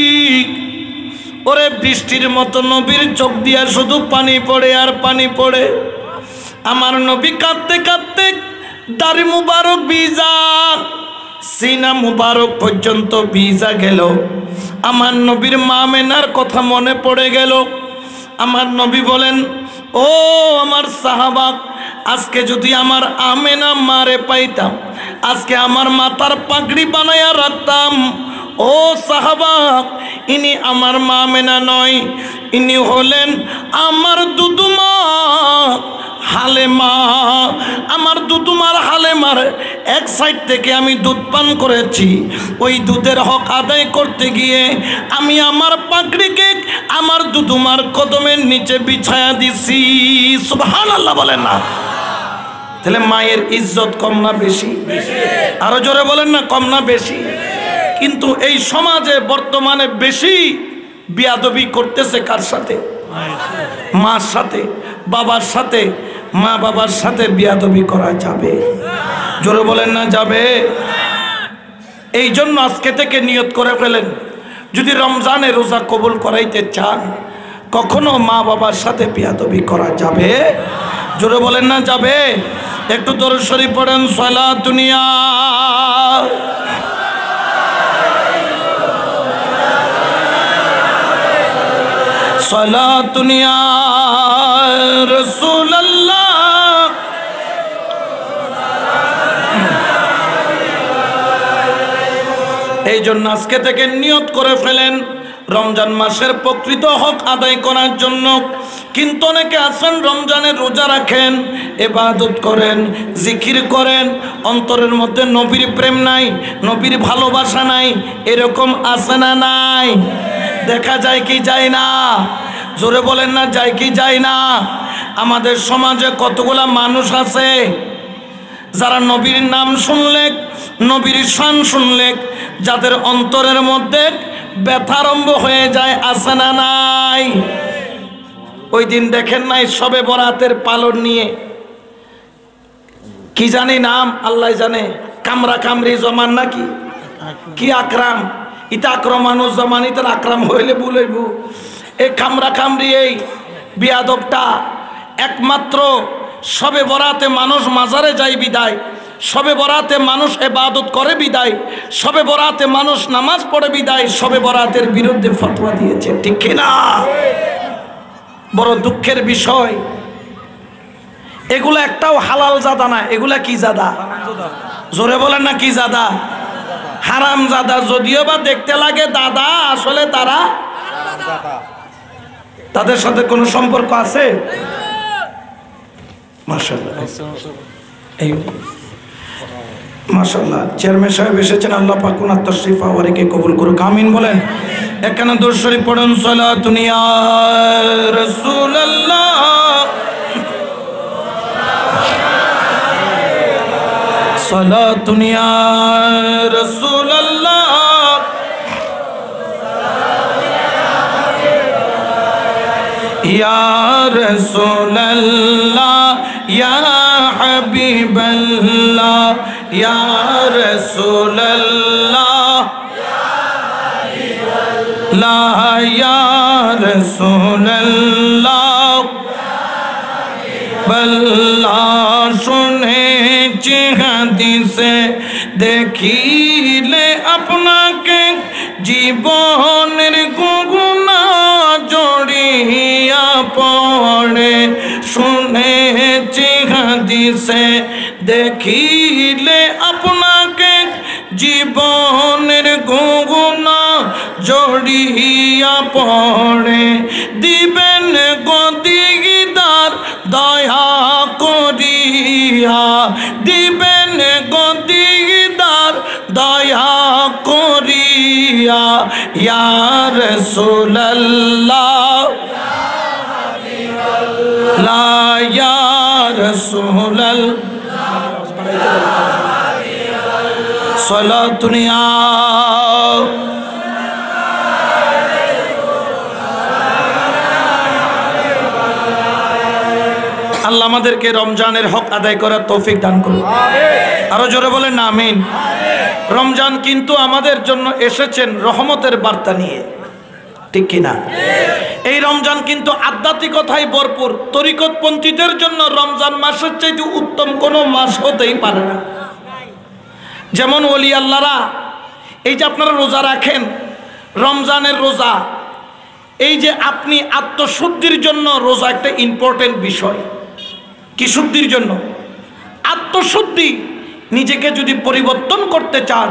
ওরে বৃষ্টির মতো নবীর চোখ দিয়া শুধু পানি পড়ে আর পানি পড়ে। আমার নবী কাঁদতে কাঁদতে দাড়ি মুবারক ভিজা, সিনা মুবারক পর্যন্ত ভিজা গেল। আমার নবীর মা আমেনার কথা মনে পড়ে গেল। আমার নবী বলেন, ও আমার সাহাবা, আজকে যদি আমার আমেনা মারে পাইতাম, আজকে আমার মাথার পাগড়ি বানাইয়া রাখতাম। ও সাহাবা, ইনি আমার মা আমেনা নয়, ইনি হলেন আমার দুদুমা হালেমা। আমার দুদুমার হালেমার এক সাইড থেকে আমি দুধ পান করেছি। ওই দুধের হক আদায় করতে গিয়ে আমি আমার পাগড়িকে আমার দুদুমার কদমের নিচে বিছায়া দিছি। সুবহানাল্লাহ বলেন না? তাহলে মায়ের ইজ্জত কম না বেশি? আরো জোরে বলেন না, কম না বেশি? কিন্তু এই সমাজে বর্তমানে বেশি বিয়াদবি করতেছে কার সাথে? মার সাথে, বাবার সাথে। মা বাবার সাথে বিয়াদবি করা যাবে? জোরে বলেন না, যাবে? এই জন্য আজকে থেকে নিয়ত করে ফেলেন, যদি রমজানে রোজা কবুল করাইতে চান, কখনো মা বাবার সাথে বিয়াদবি করা যাবে জোরে বলেন না যাবে? একটু দরুদ শরীফ পড়েন। সালাতুন ইয়া সালাতুন ইয়া রাসূলুল্লাহ। এই জন্য আজকে থেকে নিয়ত করে ফেলেন রমজান মাসের প্রকৃত হক আদায় করার জন্য। কিন্তু অনেকে আছেন রমজানের রোজা রাখেন, ইবাদত করেন, জিকির করেন, অন্তরের মধ্যে নবীর প্রেম নাই, নবীর ভালোবাসা নাই। এরকম আছে না নাই? দেখা যায় কি যায় না? জোরে বলেন না, যায় কি যায় না? আমাদের সমাজে কতগুলা মানুষ আছে যারা নবীর নাম শুনলে, নবীর শান শুনলে যাদের অন্তরের মধ্যে ব্যথা আরম্ভ হয়ে যায়, আছে না নাই? ওই দিন দেখেন নাই শবে বরাতের পালন নিয়ে কি জানি নাম আল্লাহ জানে, কামরা কামরি জমান নাকি কি আকরাম, ইতা আক্রমানুজ জমান, ইতার আকরাম হইলে ভুলইব। এই কামরা কামরি এই বিয়াদবটা একমাত্র শবে বরাতে মানুষ মাজারে যায় বিদায়, শবে বরাতে মানুষ ইবাদত করে বিদায়, শবে বরাতে মানুষ নামাজ পড়ে বিদায়, শবে বরাতের বিরুদ্ধে ফতোয়া দিয়েছে। ঠিক কি না? বড় দুঃখের বিষয়, এগুলা একটাও হালাল জাদা না। এগুলা কি জাদা? জোরে বলেন না, কি জাদা? হারাম জাদা। যদিও বা দেখতে লাগে দাদা, আসলে তারা তাদের সাথে কোনো সম্পর্ক আছে? মাশাআল্লাহ, এই মাশাআল্লাহ চেয়ারম্যান সাহেব এসেছেন, আল্লাহ পাক ওনার তাশরিফ আওয়ারিকে কবুল করুক, আমিন বলেন। এখানে দরুদ শরীফ পড়ুন। সালাতুন ইয়া রাসূলুল্লাহ সালাতুন ইয়া রাসূলুল্লাহ ইয়া রাসূলুল্লাহ ইয়া হাবিবাল্লাহ ইয়া রাসূলুল্লাহ লা ইয়া রাসূলুল্লাহ বল্লা শুনেছি হাদিসে দেখিলে আপনাকে জীবনের গুণা জড়িয়া পড়ে, শুনেছি হাদিসে দেখিলে আপনাকে জীবনের গুণা জড়িয়া পড়ে, দিবেন গদিদার দয়া করিয়া, দিবেন গদিদার দয়া করিয়া, ইয়া রাসূলুল্লাহ লা ইয়া রাসূলুল্লাহ সালাতুন ইয়া আল্লাহ আমাদেরকে রমজানের হক আদায় করার তৌফিক দান করুন। আরো জোরে বলেন না আমিন। রমজান কিন্তু আমাদের জন্য এসেছেন রহমতের বার্তা নিয়ে, ঠিক কিনা? এই রমজান কিন্তু আধ্যাত্মিকতায় ভরপুর। তরিকতপন্থীদের জন্য রমজান মাসের চাইতে উত্তম কোনো মাস হতেই পারে না। যেমন ওলি আল্লাহরা, এই যে আপনারা রোজা রাখেন, রমজানের রোজা, এই যে আপনি আত্মশুদ্ধির জন্য রোজা একটা ইম্পর্টেন্ট বিষয়। কি শুদ্ধির জন্য? আত্মশুদ্ধি। নিজেকে যদি পরিবর্তন করতে চান,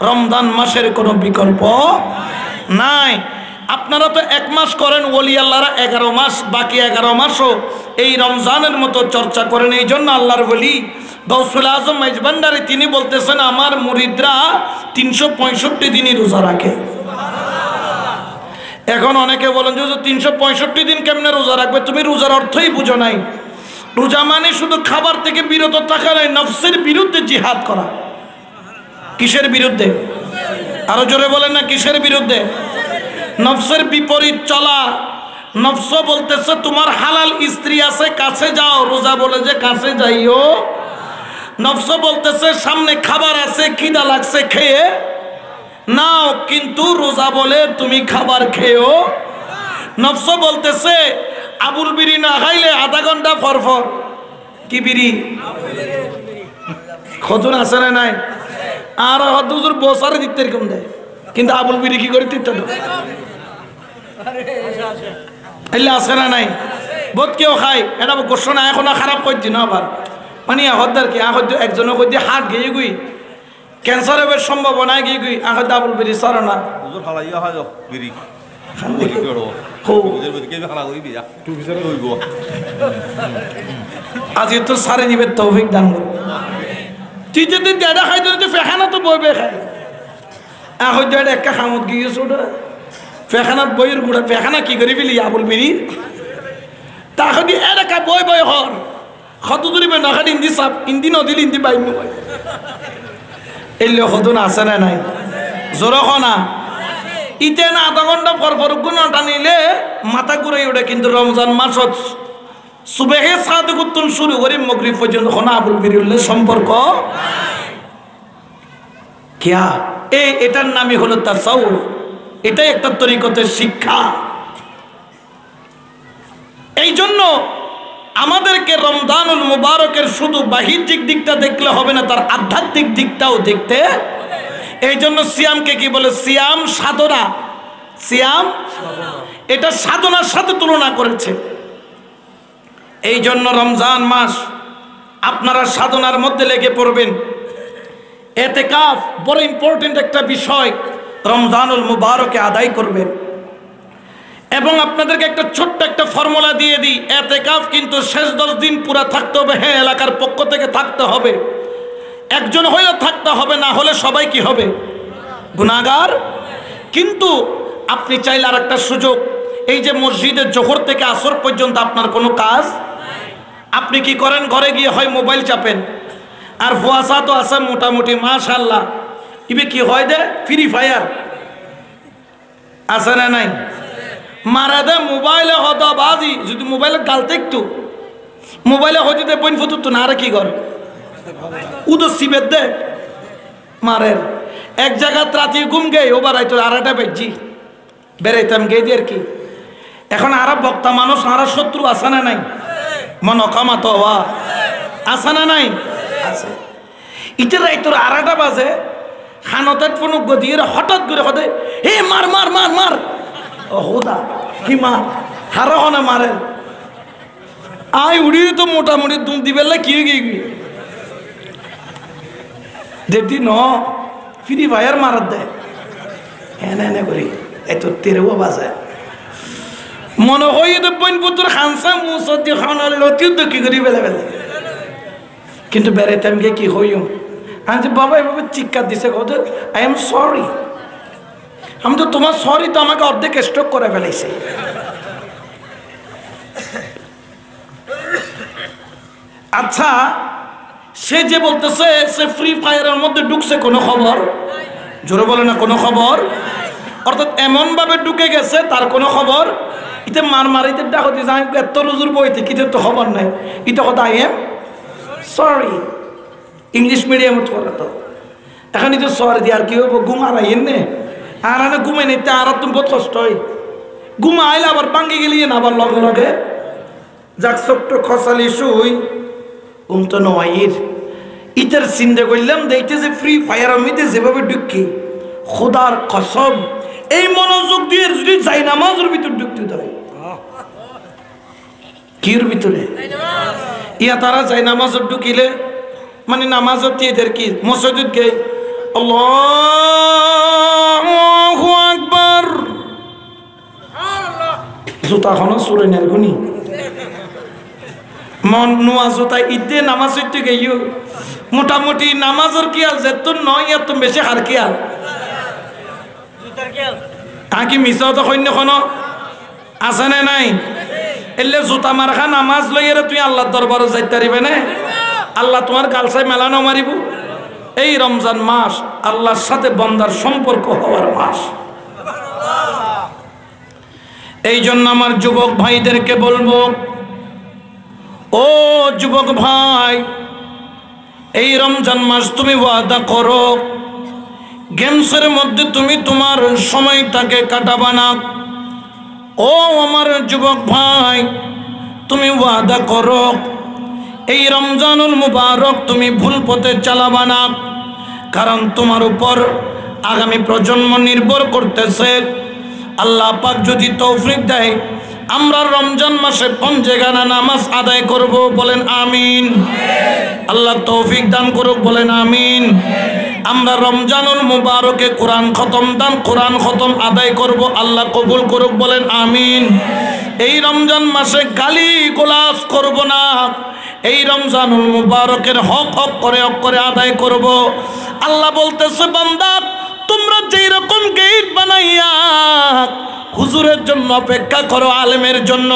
রমজান মাসের কোনো বিকল্প নাই। আপনারা তো এক মাস করেন, ওলি আল্লাহরা 11 মাস, বাকি 11 মাসও এই রমজানের মতো চর্চা করেন। এই জন্য আল্লাহর ওলি গৌসুল আজম মেজবান্ডারি তিনি বলতেছেন, আমার মুরিদরা 365 দিনই রোজা রাখে। এখন অনেকে বলেন যে 365 দিন কেমনে রোজা রাখবে? তুমি রোজার অর্থই বুঝো নাই। রোজা মানে শুধু খাবার থেকে বিরত থাকা নয়, নফসের বিরুদ্ধে জিহাদ করা। কিসের বিরুদ্ধে? আরো জোরে বলেন না, কিসের বিরুদ্ধে? নফসের বিপরীত চলা। নফস বলতেছে তোমার হালাল স্ত্রী আছে, কাছে যাও। রোজা বলে যে কাছে যাইও। নফস বলতেছে সামনে খাবার আছে, খিদা লাগছে, খেয়ে নাও, কিন্তু রোজা বলে তুমি খাবার খেয়েও। নফস বলতেছে আবুল বিড়ি না খাইলে আধা ঘন্টা পর পর কি বিড়ি খতন আছে না নাই আর হদুজুর বসারে দিতে এরকম দেয় কিন্তু আবুল বিড়ি কি করে দিতে এলে আছে না নাই বোধ কেউ খায় এটা ঘোষণা এখন খারাপ করছি না আবার মানে হদ্দার কি আহত একজনের কই দিয়ে হাত গিয়ে গুই ক্যান্সার হবে সম্ভাবনায় গিয়ে গুই আহত আবুল বিড়ি সার না আজকে তো সারে নিবে তৌফিক দান করো তুই যদি দেড়া খাই তুই ফেখানা তো বইবে খাই এখন দেড়া একটা খামত গিয়েছ ওটা ফেখানাত বইয়ের গুড়া ফেখানা কি করি ফেলি আবুল বিড়ির তাকে দিয়ে একা বই বই হর কত দূরিবে নখান ইন্দি সাপ ইন্দি নদীল ইন্দি বাইম এলে হদুন আছে না নাই জোরখনা ইতে না আধা ঘন্টা পর গুণটা নিলে মাথা ঘুরে ওঠে কিন্তু রমজান মাসত সুবেহে সাদে গুতুন শুরু করে মগরিব পর্যন্ত খনা আবুল বিরিউল্লাহ সম্পর্ক কিয়া এটার নামই হলো তাসাউফ এটাই একটা তরিকতের শিক্ষা এই জন্য আমাদেরকে রমজানুল মুবারকের শুধু বাহ্যিক দিকটা দেখলে হবে না তার আধ্যাত্মিক দিকটাও দেখতে এই জন্য সিয়ামকে কি বলে সিয়াম সাধনা সিয়াম এটা সাধনার সাথে তুলনা করেছে এই জন্য রমজান মাস আপনারা সাধনার মধ্যে লেগে পড়বেন এতেকাফ বড় ইম্পর্টেন্ট একটা বিষয় রমজানুল মুবারকে আদায় করবেন এবং আপনাদেরকে একটা ছোট্ট একটা ফর্মুলা দিয়ে দিই এতেকাফ কিন্তু শেষ 10 দিন পুরা থাকতে হবে হ্যাঁ এলাকার পক্ষ থেকে থাকতে হবে একজন হয়েও থাকতে হবে না হলে সবাই কি হবে গুনাহগার কিন্তু আপনি চাইলে আর একটা সুযোগ এই যে মসজিদের জোহর থেকে আসর পর্যন্ত আপনার কোনো কাজ আপনি কি করেন ঘরে গিয়ে হয় মোবাইল চাপেন আর ফুয়াশা তো আছে মোটামুটি মাশাআল্লাহ ইবে কি হয় দে ফ্রি ফায়ার আছে না নাই মারা দে মোবাইলে হতো বাজি যদি মোবাইলে গালতে একটু মোবাইলে হতে দে বইন ফটো তো না আর কি করে উদো সিবেদ দে মারের এক জায়গা রাতে ঘুম গে ওবার আইতো আড়াটা বেজি বেড়াইতাম গে দিয়ে আর কি এখন আরব বক্তা মানুষ আর শত্রু আছে না নাই মনকামাত হওয়া আছে না নাই আছে ইতে রাইতো আড়াটা বাজে খানতাত ফোন গদিয়ে হঠাৎ করে হতে হে মার মার মার মার ও হোদা কি মার হারা হনে মারে আই উড়ি তো মোটামুটি দুম দিবেলা কি হয়ে গিয়ে দেখি ন ফ্রি ফায়ার মারার দেয় এনে করি এত তেরেও বাজে মনে হয় তো বইন পুত্র খানসা মুসদি খানার লতিও তো কি করি বেলা বেলা কিন্তু বেড়াইতাম গিয়ে কি হইম আমি বাবা এভাবে চিৎকার দিছে কত আই এম সরি আমি তো তোমার সরি তো আমাকে অর্ধেক স্ট্রোক করে ফেলাইছে আচ্ছা সে যে বলতেছে সে ফ্রি ফায়ারের মধ্যে ঢুকছে কোনো খবর জোরে বলে না কোনো খবর অর্থাৎ এমন ভাবে ঢুকে গেছে তার কোনো খবর ইতে মারামারিতে ডাক দিছে আমি এত রুজুর বইতে কিছু তো খবর নাই ইতে কথা I am sorry English medium পড়ে তো এখন তো সরি দিয়ে আর কি হবো ঘুমার এনে আর না ঘুমে নিতে আর তুমি বহুত কষ্ট হয় ঘুমা আইলে আবার ভাঙ্গি গেলি না আবার লগে লগে যাক ছোট্ট খসালি শুই তো নয়ের ইটার চিন্তা করলাম দেখতে যে ফ্রি ফায়ার আমিতে যেভাবে ঢুকি খোদার কসম এই মনোযোগ দিয়ে যদি যাই নামাজের ভিতর ঢুকতে দেয় কির ভিতরে ইয়া তারা যাই নামাজের ঢুকিলে মানে নামাজের এদের কি মসজিদ গে আল্লাহু আকবার জুতা খানো সুরে নেল গুনি মন নোয়া জুতা ইতে নামাজ হইতে গেইও মোটামুটি নামাজের কি আল যেত নয় এত বেশি হার কি আল জুতার কি আল আকি মিছাও তো কইন্য কোন আছে না নাই এলে জুতা মারখা নামাজ লইরে তুই আল্লাহর দরবারে যাইতে পারিবে না আল্লাহ তোমার গালসায় মেলানো মারিব এই রমজান মাস আল্লাহর সাথে বান্দার সম্পর্ক হওয়ার মাস এই জন্য আমার যুবক ভাইদেরকে বলবো ও যুবক ভাই এই রমজান মাস তুমি ওয়াদা করো গেমসের মধ্যে তুমি তোমার সময়টাকে কাটাবা না ও আমার যুবক ভাই তুমি ওয়াদা করো এই রমজানুল মুবারক তুমি ভুল পথে চালাবা না, কারণ তোমার উপর আগামী প্রজন্ম নির্ভর করতেছে। আল্লাহ পাক যদি তৌফিক দেয় আমরা রমজান মাসে পঞ্জেগানা নামাজ আদায় করব, বলেন আমিন। আল্লাহ তৌফিক দান করুক, বলেন আমিন। আমরা রমজানুল মুবারকে কোরআন খতম আদায় করব, আল্লাহ কবুল করুক, বলেন আমিন। এই রমজান মাসে গালি গোলাজ করব না, এই রমজানুল মুবারকের হক করে আদায় করব। আল্লাহ বলতেছে বান্দা তোমরা যেই রকম গেট বানাইয়া হুজুরের জন্য অপেক্ষা করো, আলেমের জন্য,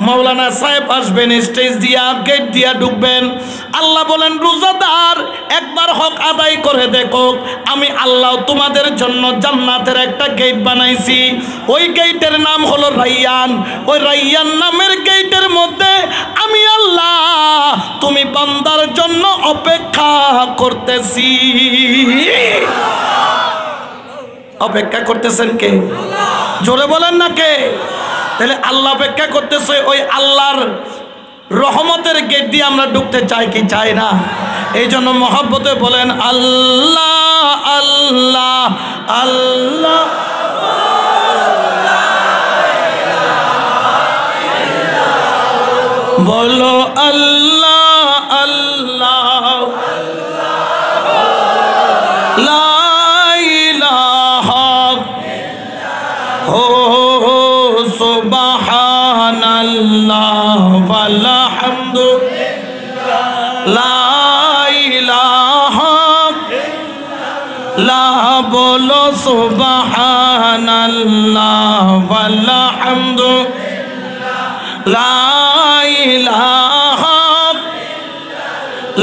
মাওলানা সাহেব আসবেন স্টেজ দিয়া গেট দিয়া ঢুকবেন, আল্লাহ বলেন রোজাদার একবার হক আদায় করে দেখো, আমি আল্লাহ তোমাদের জন্য জান্নাতের একটা গেট বানাইছি। ওই গেটের নাম হলো রাইয়ান। ওই রাইয়ান নামের গেটের মধ্যে আমি আল্লাহ তুমি বান্দার জন্য অপেক্ষা করতেছি। অপেক্ষা করতেছেন কে? জোরে বলেন না কে? তাহলে আল্লাহ অপেক্ষা করতেছে, ওই আল্লাহর রহমতের গেট দিয়ে আমরা ঢুকতে চাই কি চাই না? এই জন্য মহব্বতে বলেন আল্লাহ আল্লাহ আল্লাহ। বলো আল্লাহ আল্লাহ লা ইলাহা সুবহানাল্লাহ ওয়ালহামদুলিল্লাহ লা ইলাহা লা বলো সুবহানাল্লাহ ওয়ালহামদুলিল্লাহ লা ইলাহা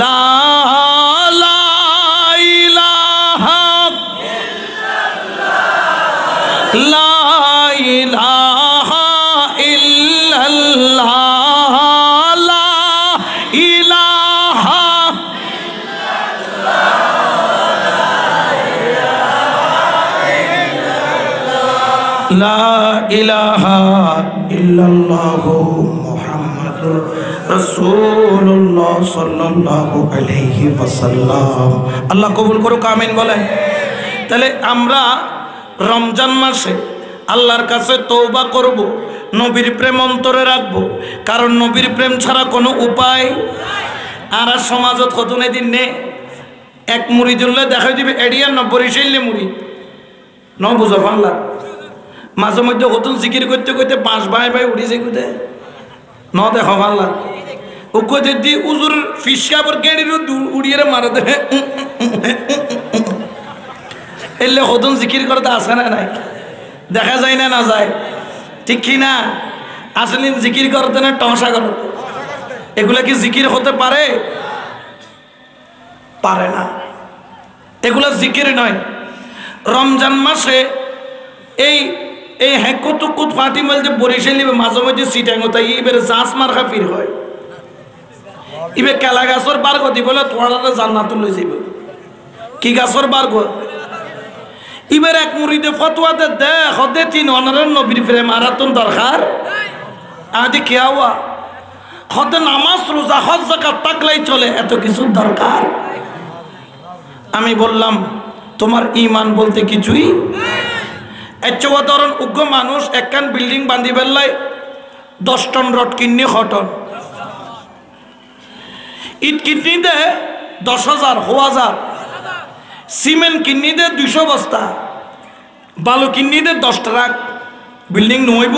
লা ইলাহা লা ইলাহা ইল্লাল্লাহ লা ইলাহা লা ইলাহা ইল্লাল্লাহু মুহাম্মাদুর রাসূলুল্লাহ সাল্লাল্লাহু আলাইহি ওয়াসাল্লাম। আল্লাহ কবুল করুক, আমিন বলেন। তাহলে আমরা রমজান মাসে আল্লাহর কাছে তওবা করব, নবীর প্রেম অন্তরে রাখবো, কারণ নবীর প্রেম ছাড়া কোনো উপায় আর সমাজত কতন এদিন নে এক মুড়ি জুললে দেখা দিবে এডিয়ার ন বরিশাইলে মুড়ি ন বুঝো পারলা মাঝে মধ্যে কতন জিকির করতে করতে পাঁচ ভাই ভাই উড়িছে কুদে ন দেখো পারলা ওকে যদি উজুর ফিসকাবর গেড়ির উড়িয়ে মারা দে এলে কতন জিকির করতে আসে না নাই দেখা যায় না না যায় ঠিক কি না? আসলে জিকির করতে না টংসা করতে, এগুলা কি জিকির হতে পারে? পারে না, এগুলা জিকির নয়। রমজান মাসে এই এই হেকুতুকুত ফাটি মাল যে বরিশাল মাঝে মাঝে সিটাং হতো ইবের জাঁচ মার খাফির হয়, ইবে কেলা গাছর বার গতি বলে তোরা জান্নাত লই যাইব। কি গাছর বার গো? এবার এক মুড়িদে ফতোয়াতে দেখ হতে তিন অনারের নবীর প্রেম আরাতন দরকার আদি কে হওয়া হতে নামাজ রোজা হজ যাকাত তাকলাই চলে, এত কিছু দরকার? আমি বললাম তোমার ঈমান বলতে কিছুই এত ধরন উগ্র মানুষ একখান বিল্ডিং বান্ধি বেলায় 10 টন রড কিনে হটন ইট কিডনি দে 10,000 10,000 সিমেন্ট কিডনি দে 200 বস্তা বালু কিডনি দে 10 ট্রাক বিল্ডিং নইব।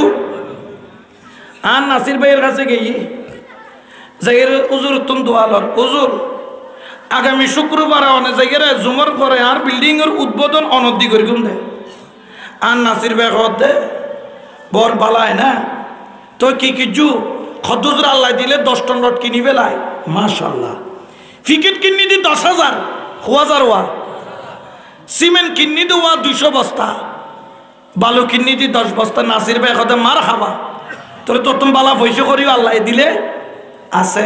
আর নাসির ভাইয়ের কাছে গিয়ে জায়গার উজুর তুম দোয়ালর উজুর আগামী শুক্রবার অনেক জায়গায় জুমর পরে আর বিল্ডিং এর উদ্বোধন অনদি করে গুম দেয়। আর নাসির ভাই দে বর বালায় না তো কি কিছু খতুজর আল্লাহ দিলে 10 টন রড কিনি বেলায় মাশাআল্লাহ। ফিকেট কিনি দি 10,000 1000 ওয়া সিমেন্ট কিনি দেওয়া 200 বস্তা বালু কিনি দি 10 বস্তা। নাসির ভাই কথা মার খাবা তোরে তো তুমি বালা পয়সা করিও আল্লাহ দিলে আছে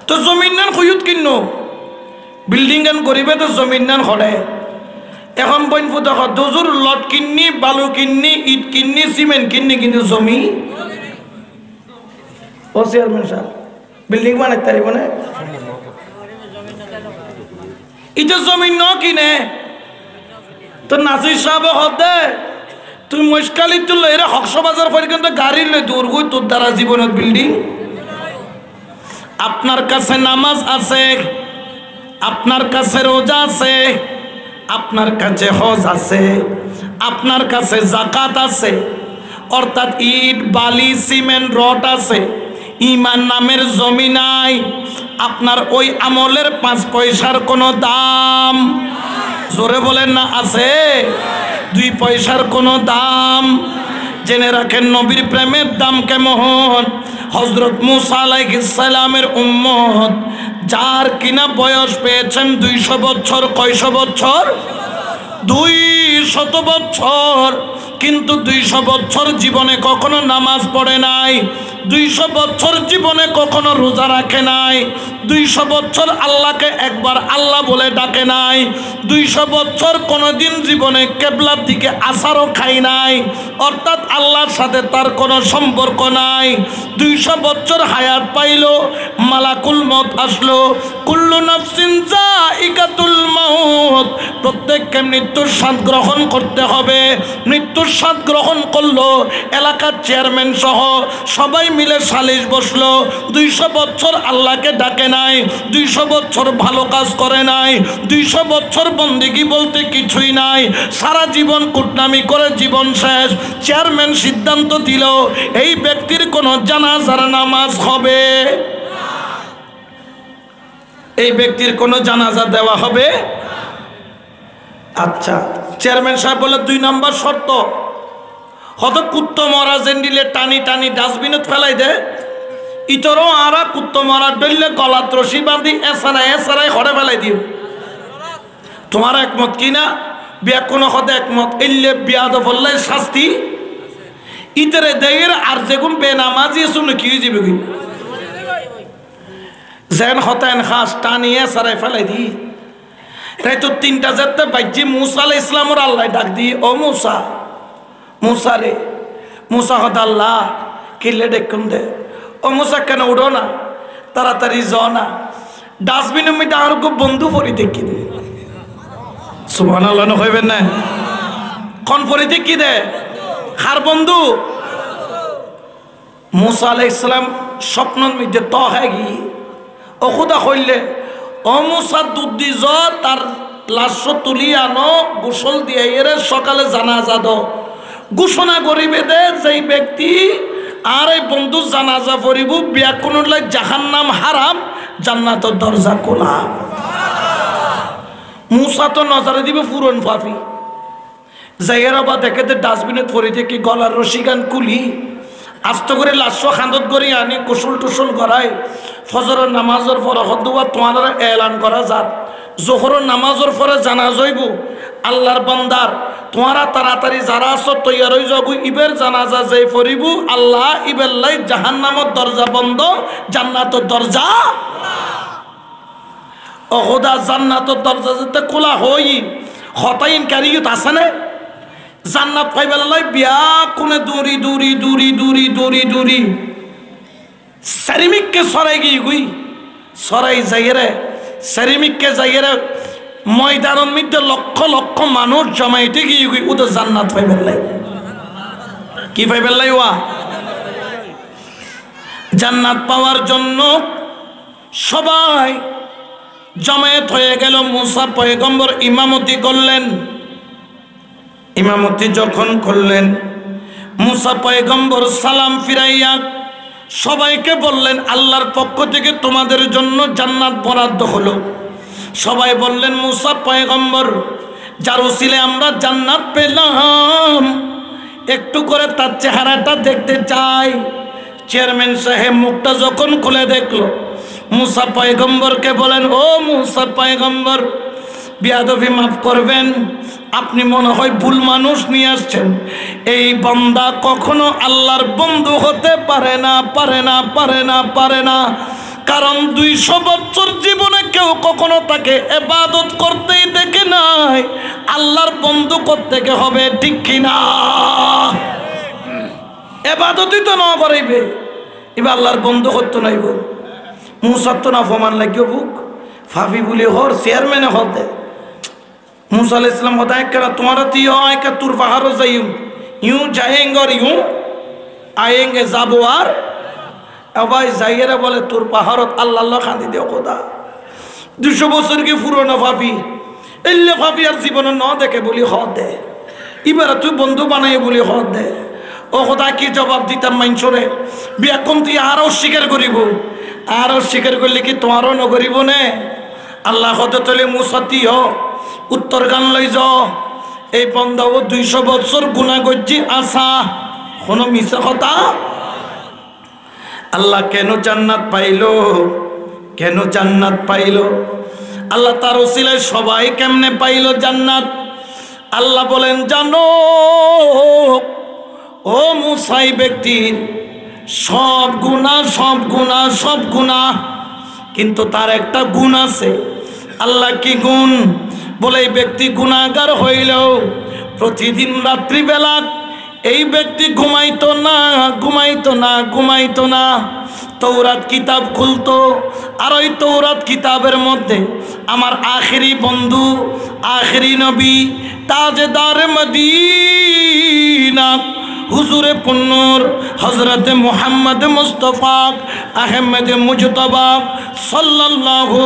তো জমিন নান খুয়ুত কিন্ন বিল্ডিং গান করিবে তো জমিন নান খড়ে এখন বইন ফুট দুজুর লট কিন্নি বালু কিন্নি ইট কিন্নি সিমেন্ট কিন্নি কিন্তু জমি ও চেয়ারম্যান সাহেব বিল্ডিং বানাইতে পারিব না এটা জমিন ন কিনে তো নাসির সাহেব হদে তুই মুশকালি তুললে এরা হকসবাজার পর্যন্ত গাড়ি লই দূর গই তোর দ্বারা জীবনের বিল্ডিং আপনার কাছে নামাজ আছে আপনার কাছে রোজা আছে আপনার কাছে হজ আছে আপনার কাছে যাকাত আছে অর্থাৎ ইট বালি সিমেন্ট রড আছে ঈমান নামের জমি নাই আপনার ওই আমলের 5 পয়সার কোনো দাম জোরে বলেন না আছে 2 পয়সার কোনো দাম জেনে রাখেন নবীর প্রেমের দাম কেমন হযরত মুসা আলাইহিস সালামের উম্মত যার কিনা বয়স পেয়েছেন 200 বছর কয়শো বছর 200 বছর কিন্তু 200 বছর জীবনে কখনো নামাজ পড়ে নাই 200 বছর জীবনে কখনো রোজা রাখে নাই 200 বছর আল্লাহকে একবার আল্লাহ বলে ডাকে নাই 200 বছর কোনোদিন জীবনে কিবলার দিকে আসারও খাই নাই অর্থাৎ আল্লাহর সাথে তার কোনো সম্পর্ক নাই 200 বছর হায়াত পাইল মালাকুল মউত আসলো কুল্লু নাফসিন যায়িকাতুল মাউত প্রত্যেককে মৃত্যুর স্বাদ গ্রহণ করতে হবে মৃত্যুর স্বাদ গ্রহণ করলো এলাকার চেয়ারম্যান সহ সবাই মিলে সালিশ বসলো 200 বছর আল্লাহকে ডাকে নাই 200 বছর ভালো কাজ করে নাই 200 বছর বন্দেগী বলতে কিছুই নাই সারা জীবন কুটনামি করে জীবন শেষ চেয়ারম্যান সিদ্ধান্ত দিল এই ব্যক্তির কোনো জানাজার নামাজ হবে এই ব্যক্তির কোনো জানাজা দেওয়া হবে আচ্ছা চেয়ারম্যান সাহেব বলে 2 নম্বর শর্ত হয়তো কুত্তো মরা জেন্ডিলে টানি টানি ডাস্টবিনত ফেলাই দে ইতরও আরা কুত্তো মরা ডললে গলাত রশি বাঁধি এসারাই হরে ফেলাই দিও তোমার একমত কিনা বিয়া কোনো হতে একমত এলে বিয়া দফল্লাই শাস্তি ইতরে দেয়ের আর যেগুন বেনামাজি শুনে কি যাবে কি যেন হতেন খাস টানিয়ে সারাই ফেলাই দি তাই তো 3টা যেতে বাইজি মুসা আলাইহিস সালামের আল্লাহ ডাক দি ও মুসা মুসা রে মুসা হদ আল্লাহ কিলে ডেকুন দে ও মুসা কেন উঠো না তাড়াতাড়ি যাও না ডাস্টবিনের মধ্যে আর খুব বন্ধু পরি দেখি দে সুবহানাল্লাহ হইবেন না কোন পরি দেখি দে কার বন্ধু মুসা আলাইহিস সালাম স্বপ্নের মধ্যে তো হয় কি ও খুদা হইলে ও মুসা দুধ দি যাও তার লাশ তুলি আনো গোসল দিয়ে এর সকালে জানাজা দাও ঘোষণা করিবে দে যেই ব্যক্তি আর এই বন্ধু জানাজা পড়িব বিয়া কোন জাহান্নাম হারাম জান্নাতের দরজা খোলা মুসা তো নজরে দিবে পুরন পাপি যাইয়ের আবার দেখে ডাস্টবিনে পড়ে দেখি গলার রশি গান কুলি আস্ত করে লাশ খান্দত করি আনি কুসুল টুসুল করাই ফজরের নামাজের পর হদুয়া তোমার এলান করা যার জোহরের নামাজের পরে জানা যাইব আল্লাহর বান্দার তোমারা তাড়াতাড়ি যারা আছো তৈয়ার হয়ে যাব ইবের জানাজা যেই পড়িব আল্লাহ ইবের লাই জাহান্নামের দরজা বন্ধ জান্নাতের দরজা ও খোদা জান্নাতের দরজা যেতে খোলা হই হতাইন কারিয়ত আছে না জান্নাত পাইবার লাই বিয়া কোনে দূরি দূরি দূরি দূরি দূরি দূরি সেরিমিককে সরাই গিয়ে গুই সরাই যাইরে সেরিমিককে যাইরে ময়দানের মধ্যে লক্ষ লক্ষ মানুষ জমাইতে গিয়ে ওদের জান্নাত পাইবেন লাই কি পাইবেন লাই ওয়া জান্নাত পাওয়ার জন্য সবাই জমায়েত হয়ে গেল মুসা পয়গম্বর ইমামতি করলেন ইমামতি যখন করলেন মুসা পয়গম্বর সালাম ফিরাইয়া সবাইকে বললেন আল্লাহর পক্ষ থেকে তোমাদের জন্য জান্নাত বরাদ্দ হলো সবাই বললেন মুসা পয়গম্বর যার উসিলে আমরা জান্নাত পেলাম একটু করে তার চেহারাটা দেখতে চাই চেয়ারম্যান সাহেব মুখটা যখন খুলে দেখলো মুসা পয়গম্বরকে বলেন ও মুসা পয়গম্বর বিয়াদবি মাফ করবেন আপনি মনে হয় ভুল মানুষ নিয়ে আসছেন এই বান্দা কখনো আল্লাহর বন্ধু হতে পারে না পারে না পারে না পারে না কারণ 200 বছর জীবনে কেউ কখনো তাকে ইবাদত করতেই দেখে নাই আল্লাহর বন্ধু করতে হবে ঠিক কিনা ইবাদতই তো না করাইবে এবার আল্লাহর বন্ধু করতে নাইব মুসার তো না ফমান লাগিও বুক ফাফি বলি হর চেয়ারম্যানে হল দে মুসা আলাইহিস সালাম হতা একরা তোমারা তি হয় কা তুর পাহাড় যাইম ইউ যাएंगे और यूं आएंगे যাবো আর ভাই যাইয়েরা বলে তোর পাহাড়ত আল্লাহ আল্লাহ খান্দি দেও খোদা 200 বছর কি পুরনো ফাফি এলে ফাফি আর জীবন ন দেখে বলি হ দে এবারে তুই বন্ধু বানাই বলি হ দে ও খোদা কি জবাব দিতাম মাইনছরে বিয়া কম তুই আরো স্বীকার করিব আরো স্বীকার করলে কি তোমারও ন করিব নে আল্লাহ হতে তলে মুসাতি হ উত্তর গান লই যাও এই বন্ধা ও 200 বছর গুনাহ করছি আশা কোনো মিছা কথা আল্লাহ কেন জান্নাত পাইলো কেন জান্নাত পাইলো আল্লাহ তার ওসিলায় সবাই কেমনে পাইলো জান্নাত আল্লাহ বলেন জানো ও মুসাই ব্যক্তির সব গুনাহ কিন্তু তার একটা গুণ আছে আল্লাহ কি গুণ বলে এই ব্যক্তি গুনাহগার হইলেও প্রতিদিন রাত্রিবেলা এই ব্যক্তি ঘুমাইতো না তৌরাত কিতাব খুলতো আর ওই তৌরাত কিতাবের মধ্যে আমার আখেরি বন্ধু আখেরি নবী তাজদার মদিনা হুজুরে পুন্নুর হযরত মুহাম্মদ মুস্তাফা আহমদ মুজতবা সাল্লাল্লাহু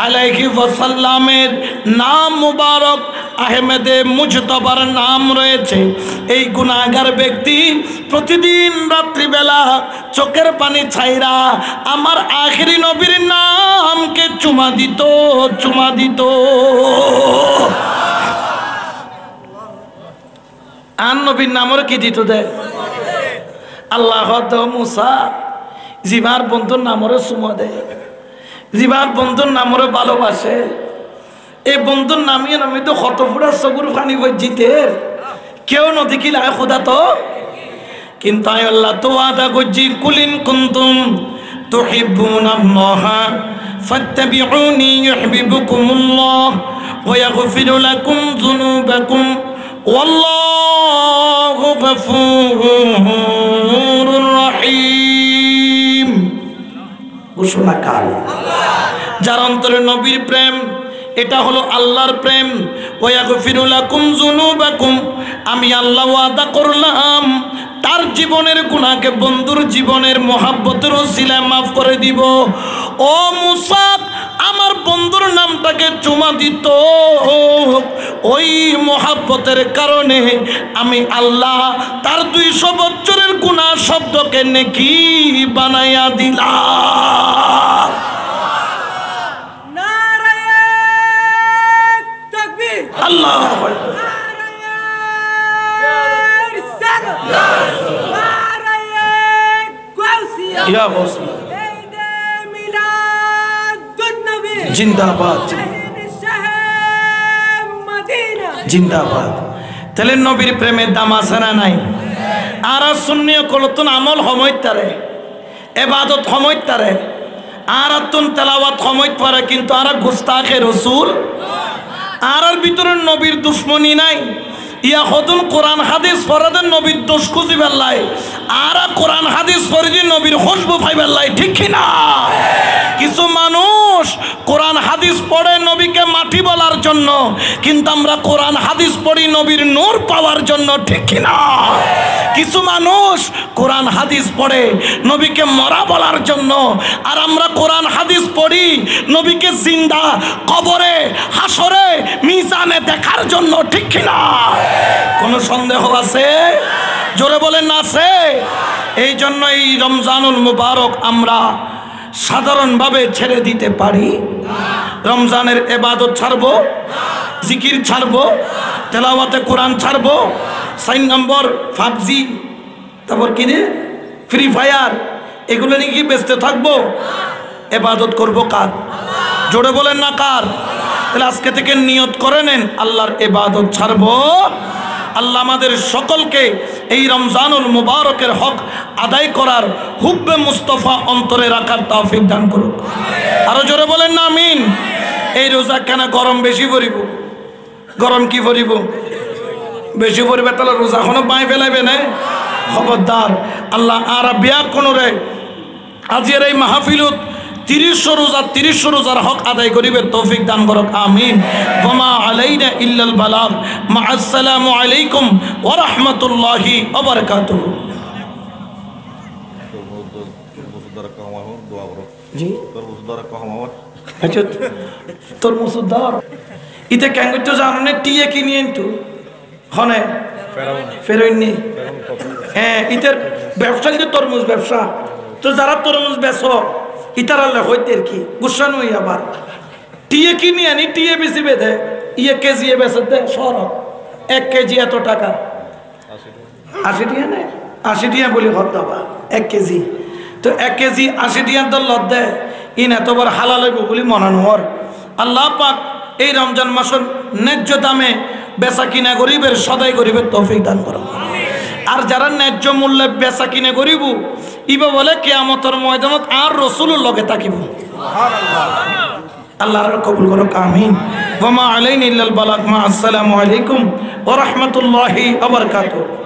আলাইহি ওয়াসাল্লামের নাম মুবারক আহমদে মুজতবার নাম রয়েছে এই গুনাহগার ব্যক্তি প্রতিদিন রাত্রিবেলা চোখের পানি ছাইরা আমার আখেরি নবীর নামকে চুমা দিত আর নবীর নামের কি দিত দেয় আল্লাহ মুসা জিবার বন্ধুর নামরে চুমা দেয় জিবার বন্ধুর নামরে ভালোবাসে এই বন্ধুর নামিয়ে নামি তো কত ফুটা চকুর পানি বজিতের কেউ নদেখিল আয় খোদা তো কিন্তু আয় আল্লাহ তো আদা গজি কুলিন কুনতুম তুহিব্বুনাল্লাহ ফাত্তাবিউনি ইউহিব্বুকুমুল্লাহ ওয়া ইয়াগফির লাকুম যুনুবাকুম ওয়াল্লাহু গফুরুর রহিম ঘোষণা কাল যার অন্তরে নবীর প্রেম এটা হলো আল্লাহর প্রেম ওয়াগফিরু লাকুম যুনুবাকুম আমি আল্লাহ ওয়াদা করলাম তার জীবনের গুনাহকে বন্ধুর জীবনের মহব্বতের ওসিলায় maaf করে দিব ও মুসা আমার বন্ধুর নামটাকে চুমা দিত ওই মহব্বতের কারণে আমি আল্লাহ তার 200 বছরের গুনাহ শব্দকে নেকি বানায়া দিলাম আল্লাহ জিন্দাবাদ জিন্দাবাদ তাহলে নবীর প্রেমের দাম আছে না নাই আর সুন্নিয় কলতুন আমল সময়ত তারে ইবাদত সময়ত তারে আর তুন তেলাওয়াত সময়ত পারে কিন্তু আর গুস্তাখে রাসূল আর ভিতরে নবীর দুশ্মনী নাই ইয়া হদুন কোরআন হাদিস পড়াদের নবীর দোষ খুঁজি বেল্লাই আর কোরআন হাদিস পড়ে নবীর খুশবু পাই বেল্লাই ঠিক কিনা কিছু মানুষ কোরআন হাদিস পড়ে নবীকে মাটি বলার জন্য কিন্তু আমরা কোরআন হাদিস পড়ি নবীর নূর পাওয়ার জন্য ঠিক কিনা কিছু মানুষ কোরআন হাদিস পড়ে নবীকে মরা বলার জন্য আর আমরা কোরআন হাদিস পড়ি নবীকে জিন্দা কবরে হাসরে মিজানে দেখার জন্য ঠিক কিনা কোনো সন্দেহ আছে জোরে বলেন না আছে এই জন্য এই রমজানুল মুবারক আমরা সাধারণভাবে ছেড়ে দিতে পারি রমজানের ইবাদত ছাড়বো জিকির ছাড়বো তেলাওয়াতে কোরআন ছাড়বো 4 নম্বর পাবজি তারপর কি রে ফ্রি ফায়ার এগুলো নিয়ে কি ব্যস্ত থাকবো ইবাদত করব কার জোরে বলেন না কার তাহলে আজকে থেকে নিয়ত করে নেন আল্লাহর ইবাদত ছাড়বো আল্লাহ আমাদের সকলকে এই রমজানুল মুবারকের হক আদায় করার হুব্বে মুস্তাফা অন্তরে রাখার তৌফিক দান করুন আরো জোরে বলেন না আমিন এই রোজা কেন গরম বেশি পড়িব গরম কি পড়িব বেশি পড়িবে তাহলে রোজা এখনো পাই ফেলাইবে না খবরদার আল্লাহ আর বিয়া কোন রে আজের এই মাহফিলত 300 রোজার হক আদায় করিবে তৌফিক দান করুক আমিন। ওয়া মা আলাইনা ইল্লাল বালাগ। মা আসসালামু আলাইকুম ওয়া রাহমাতুল্লাহি ওয়া বারাকাতুহু। জি আচ্ছা তরমুজ দর ইতে কেন তো জানো না টিয়ে কিনি কিন্তু হনে ফেরোইনি হ্যাঁ ইতের ব্যবসা কিন্তু তরমুজ ব্যবসা তো যারা তরমুজ বেচো ইতার আল্লাহ হইতে কি গুসা নই আবার টিয়ে কিনি আনি টিয়ে বেশি বেঁধে ইয়ে কেজি বেচে দে সর 1 কেজি এত টাকা 80 টিয়া নেই 80 টিয়া বলি হত দাবা 1 কেজি তো 1 কেজি 80 টিয়ার দল লত দেয় ইন এতবার হালাল হইব বলি মনানো হর আল্লাহ পাক এই রমজান মাসের ন্যায্য দামে বেচা কিনা গরিবের সদাই গরিবের তৌফিক দান করো। আর যারা ন্যায্য মূল্যে বেচা কিনা গরিব ইবা বলে কিয়ামতের ময়দানত আর রাসূলের লগে থাকিব। আল্লাহর কবুল করো আমিন। ওয়া মা আলাইনা ইল্লাল বালাগ। মা আসসালামু আলাইকুম ওয়া রাহমাতুল্লাহি ওয়া বারাকাতুহু।